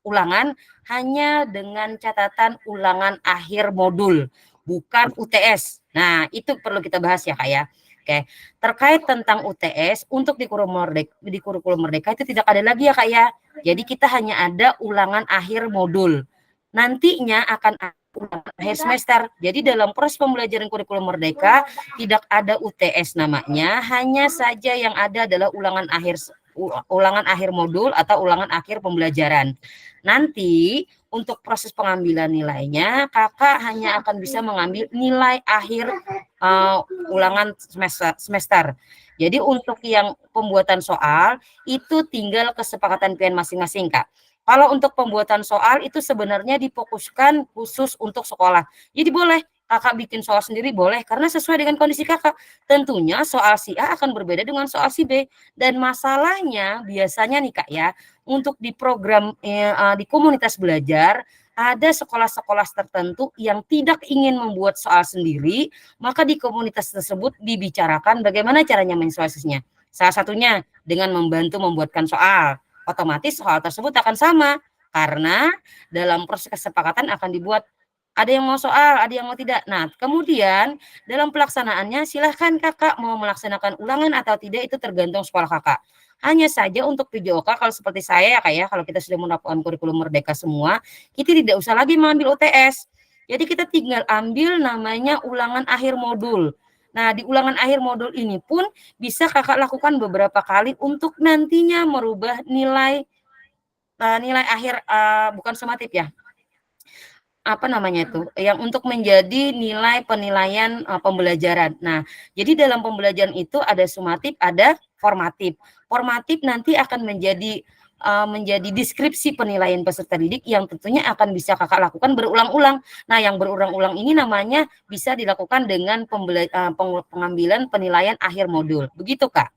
ulangan hanya dengan catatan ulangan akhir modul, bukan UTS. Nah, itu perlu kita bahas ya Kak ya. Oke, terkait tentang UTS untuk di kurikulum merdeka itu tidak ada lagi ya Kak ya. Jadi kita hanya ada ulangan akhir modul. Nantinya akan ada ulangan akhir semester. Jadi dalam proses pembelajaran kurikulum merdeka tidak ada UTS namanya, hanya saja yang ada adalah ulangan akhir modul atau ulangan akhir pembelajaran. Nanti untuk proses pengambilan nilainya Kakak hanya akan bisa mengambil nilai akhir ulangan semester. Jadi untuk yang pembuatan soal itu tinggal kesepakatan pilihan masing-masing Kak. Kalau untuk pembuatan soal itu sebenarnya difokuskan khusus untuk sekolah. Jadi boleh Kakak bikin soal sendiri boleh karena sesuai dengan kondisi Kakak. Tentunya soal si A akan berbeda dengan soal si B. Dan masalahnya biasanya nih Kak ya, untuk di program di komunitas belajar ada sekolah-sekolah tertentu yang tidak ingin membuat soal sendiri, maka di komunitas tersebut dibicarakan bagaimana caranya menyesuaikannya. Salah satunya dengan membantu membuatkan soal. Otomatis soal tersebut akan sama karena dalam proses kesepakatan akan dibuat ada yang mau soal, ada yang mau tidak. Nah, kemudian dalam pelaksanaannya silahkan Kakak mau melaksanakan ulangan atau tidak itu tergantung sekolah Kakak. Hanya saja untuk PJOK kalau seperti saya ya Kak ya, kalau kita sudah menerapkan kurikulum merdeka semua, kita tidak usah lagi mengambil UTS. Jadi kita tinggal ambil namanya ulangan akhir modul. Nah, di ulangan akhir modul ini pun bisa Kakak lakukan beberapa kali untuk nantinya merubah nilai akhir bukan sumatif ya. Apa namanya itu? Yang untuk menjadi nilai penilaian pembelajaran. Nah, jadi dalam pembelajaran itu ada sumatif, ada formatif. Formatif nanti akan menjadi deskripsi penilaian peserta didik yang tentunya akan bisa Kakak lakukan berulang-ulang. Nah, yang berulang-ulang ini namanya bisa dilakukan dengan pengambilan penilaian akhir modul. Begitu, Kak?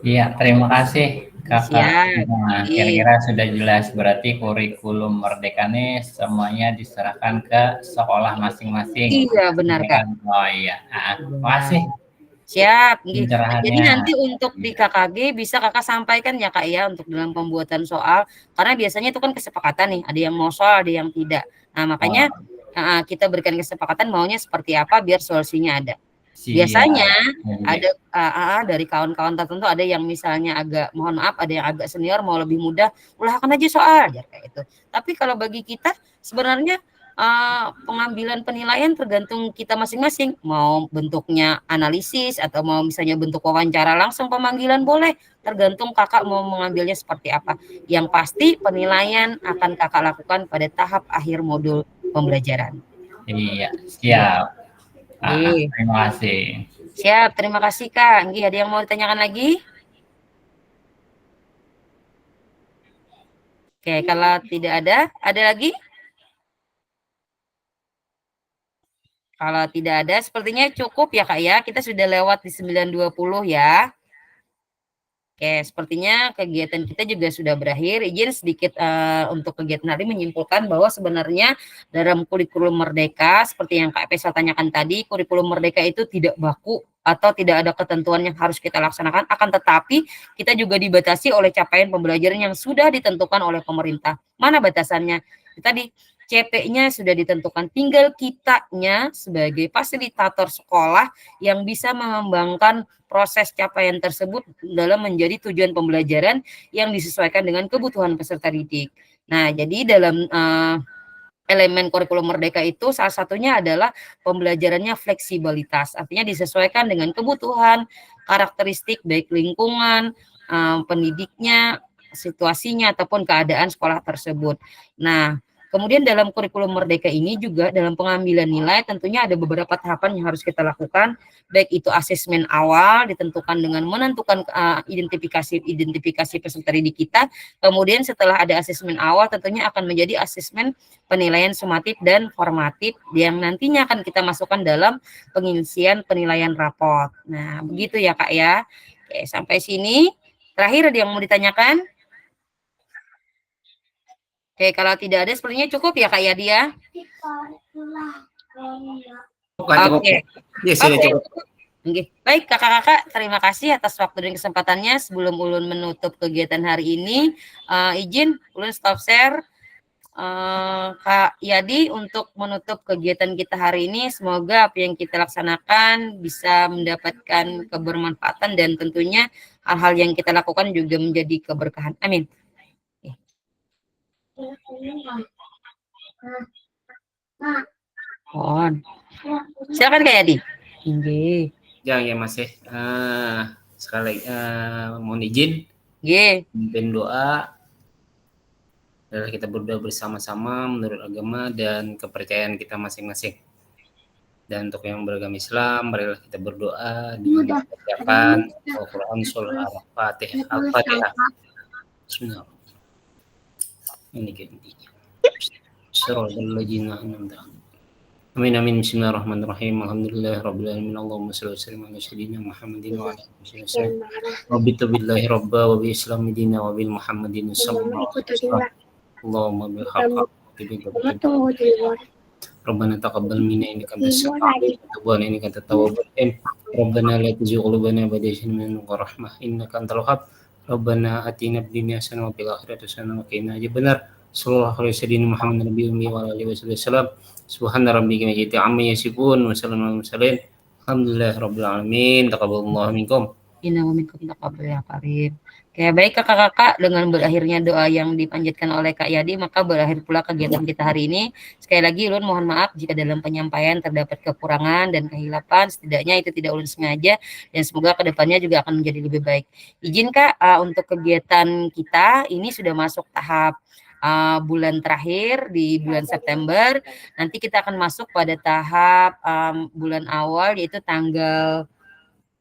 Iya, terima kasih Kakak. Nah, kira-kira sudah jelas berarti kurikulum merdeka ini semuanya diserahkan ke sekolah masing-masing. Iya, benar Kak. Oh iya, terima kasih. Siap. Jadi nanti untuk di KKG bisa Kakak sampaikan ya Kak ya untuk dalam pembuatan soal. Karena biasanya itu kan kesepakatan nih. Ada yang mau soal, ada yang tidak. Nah makanya kita berikan kesepakatan maunya seperti apa biar solusinya ada. Biasanya ada dari kawan-kawan tertentu ada yang misalnya agak mohon maaf ada yang agak senior mau lebih mudah ulahkan aja soal kayak itu. Tapi kalau bagi kita sebenarnya pengambilan penilaian tergantung kita masing-masing. Mau bentuknya analisis atau mau misalnya bentuk wawancara langsung pemanggilan boleh. Tergantung kakak mau mengambilnya seperti apa. Yang pasti penilaian akan kakak lakukan pada tahap akhir modul pembelajaran. Iya, siap. Oke. Terima kasih. Siap, terima kasih Kak. Nggih, ada yang mau ditanyakan lagi? Oke, kalau tidak ada lagi? Kalau tidak ada, sepertinya cukup ya Kak ya. Kita sudah lewat di 9.20 ya. Oke, sepertinya kegiatan kita juga sudah berakhir. Izin sedikit untuk kegiatan hari menyimpulkan bahwa sebenarnya dalam kurikulum Merdeka, seperti yang Kak Faisal tanyakan tadi, kurikulum Merdeka itu tidak baku atau tidak ada ketentuan yang harus kita laksanakan, akan tetapi kita juga dibatasi oleh capaian pembelajaran yang sudah ditentukan oleh pemerintah. Mana batasannya? Tadi CP-nya sudah ditentukan, tinggal kitanya sebagai fasilitator sekolah yang bisa mengembangkan proses capaian tersebut dalam menjadi tujuan pembelajaran yang disesuaikan dengan kebutuhan peserta didik. Nah, jadi dalam elemen kurikulum Merdeka itu salah satunya adalah pembelajarannya fleksibilitas, artinya disesuaikan dengan kebutuhan, karakteristik baik lingkungan, pendidiknya, situasinya ataupun keadaan sekolah tersebut. Nah, kemudian dalam kurikulum Merdeka ini juga dalam pengambilan nilai tentunya ada beberapa tahapan yang harus kita lakukan, baik itu asesmen awal ditentukan dengan menentukan identifikasi peserta didik kita. Kemudian setelah ada asesmen awal tentunya akan menjadi asesmen penilaian sumatif dan formatif yang nantinya akan kita masukkan dalam pengisian penilaian raport. Nah, begitu ya Kak ya. Oke, sampai sini. Terakhir ada yang mau ditanyakan? Oke, kalau tidak ada sepertinya cukup ya Kak Yadi ya. Oke. Ya, sudah cukup. Oke. Baik kakak-kakak, terima kasih atas waktu dan kesempatannya. Sebelum Ulun menutup kegiatan hari ini, izin Ulun stop share. Kak Yadi untuk menutup kegiatan kita hari ini, semoga apa yang kita laksanakan bisa mendapatkan kebermanfaatan dan tentunya hal-hal yang kita lakukan juga menjadi keberkahan. Amin. Silakan Kak Yadi. Ya masih sekali lagi mohon izin. Pimpin doa adalah kita berdoa bersama-sama menurut agama dan kepercayaan kita masing-masing. Dan untuk yang beragama Islam, marilah kita berdoa dengan membacakan Al-Quran surah Al-Fatihah. Bismillah. Ini gantinya. Surah Al-Lajina. Amin. Bismillahirrahmanirrahim. Alhamdulillah Rabbil Alamin. Allahumma salli wa sallim ala sayyidina Muhammadin wa ala alihi wa sallam. Rabbitu billahi rabba wa bi islami dina wa bil Muhammadin sallallahu alaihi wasallam. Allahumma bil haqq. Rabbana taqabbal minna innaka antas samiul alim innaka antat tawwabur rahim. Rabbana la tuzigh qulubana ba'da idh hadaytana wa hab lana rahmah innaka antal wahhab. Rabbana atina fid dunya hasanah wa fil akhirati hasanah wa qina adzabannar. Sallallahu alaihi wasallam Muhammad nabiyyi ummi wa alihi wasallam. Subhana rabbika majidi amma yasifun wa salamun alal mursalin. Alhamdulillahirabbil alamin. Taqabbalallahu minkum. Inna wa minkum taqabbal ya karim. Oke, baik kakak-kakak, dengan berakhirnya doa yang dipanjatkan oleh Kak Yadi, maka berakhir pula kegiatan kita hari ini. Sekali lagi Ulun mohon maaf jika dalam penyampaian terdapat kekurangan dan kehilapan, setidaknya itu tidak Ulun sengaja dan semoga kedepannya juga akan menjadi lebih baik. Izin Kak, untuk kegiatan kita ini sudah masuk tahap bulan terakhir di bulan September. Nanti kita akan masuk pada tahap bulan awal, yaitu tanggal,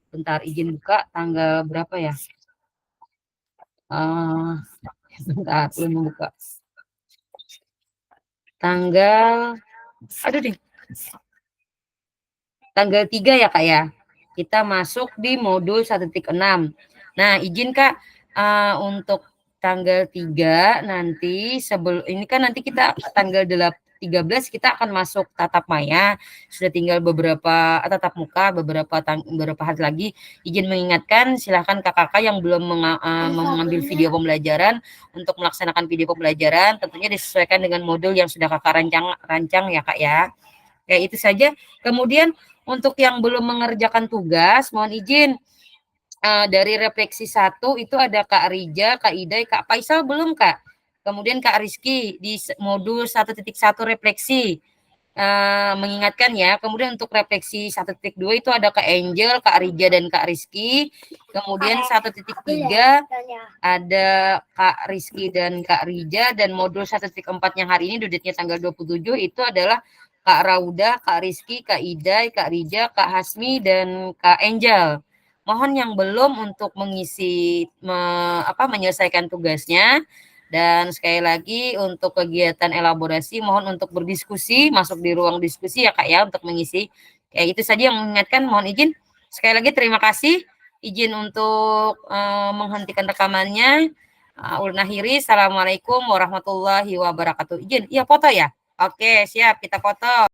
bentar izin buka, tanggal berapa ya? Bentar, belum buka. Tanggal 3 ya Kak ya. Kita masuk di modul 1.6. Nah, izin Kak, untuk tanggal 3 nanti ini kan nanti kita tanggal 13 kita akan masuk tatap maya, sudah tinggal beberapa tatap muka beberapa hari lagi. Izin mengingatkan, silahkan kakak-kakak yang belum mengambil video pembelajaran untuk melaksanakan video pembelajaran tentunya disesuaikan dengan modul yang sudah kakak rancang ya Kak ya. Ya itu saja. Kemudian untuk yang belum mengerjakan tugas, mohon izin dari refleksi 1 itu ada Kak Rija, Kak Idai, Kak Faisal belum Kak? Kemudian Kak Rizky di modul 1.1 refleksi. Mengingatkan ya, kemudian untuk refleksi 1.2 itu ada Kak Angel, Kak Rija, dan Kak Rizky. Kemudian 1.3 ada Kak Rizky dan Kak Rija, dan modul 1.4 yang hari ini due date-nya tanggal 27 itu adalah Kak Rauda, Kak Rizky, Kak Idai, Kak Rija, Kak Hasmi, dan Kak Angel. Mohon yang belum untuk mengisi menyelesaikan tugasnya. Dan sekali lagi untuk kegiatan elaborasi mohon untuk berdiskusi, masuk di ruang diskusi ya Kak ya untuk mengisi. Kayak itu saja yang mengingatkan, mohon izin. Sekali lagi terima kasih. Izin untuk menghentikan rekamannya. Ulun akhiri. Assalamualaikum warahmatullahi wabarakatuh. Izin, iya foto ya? Oke, siap, kita foto.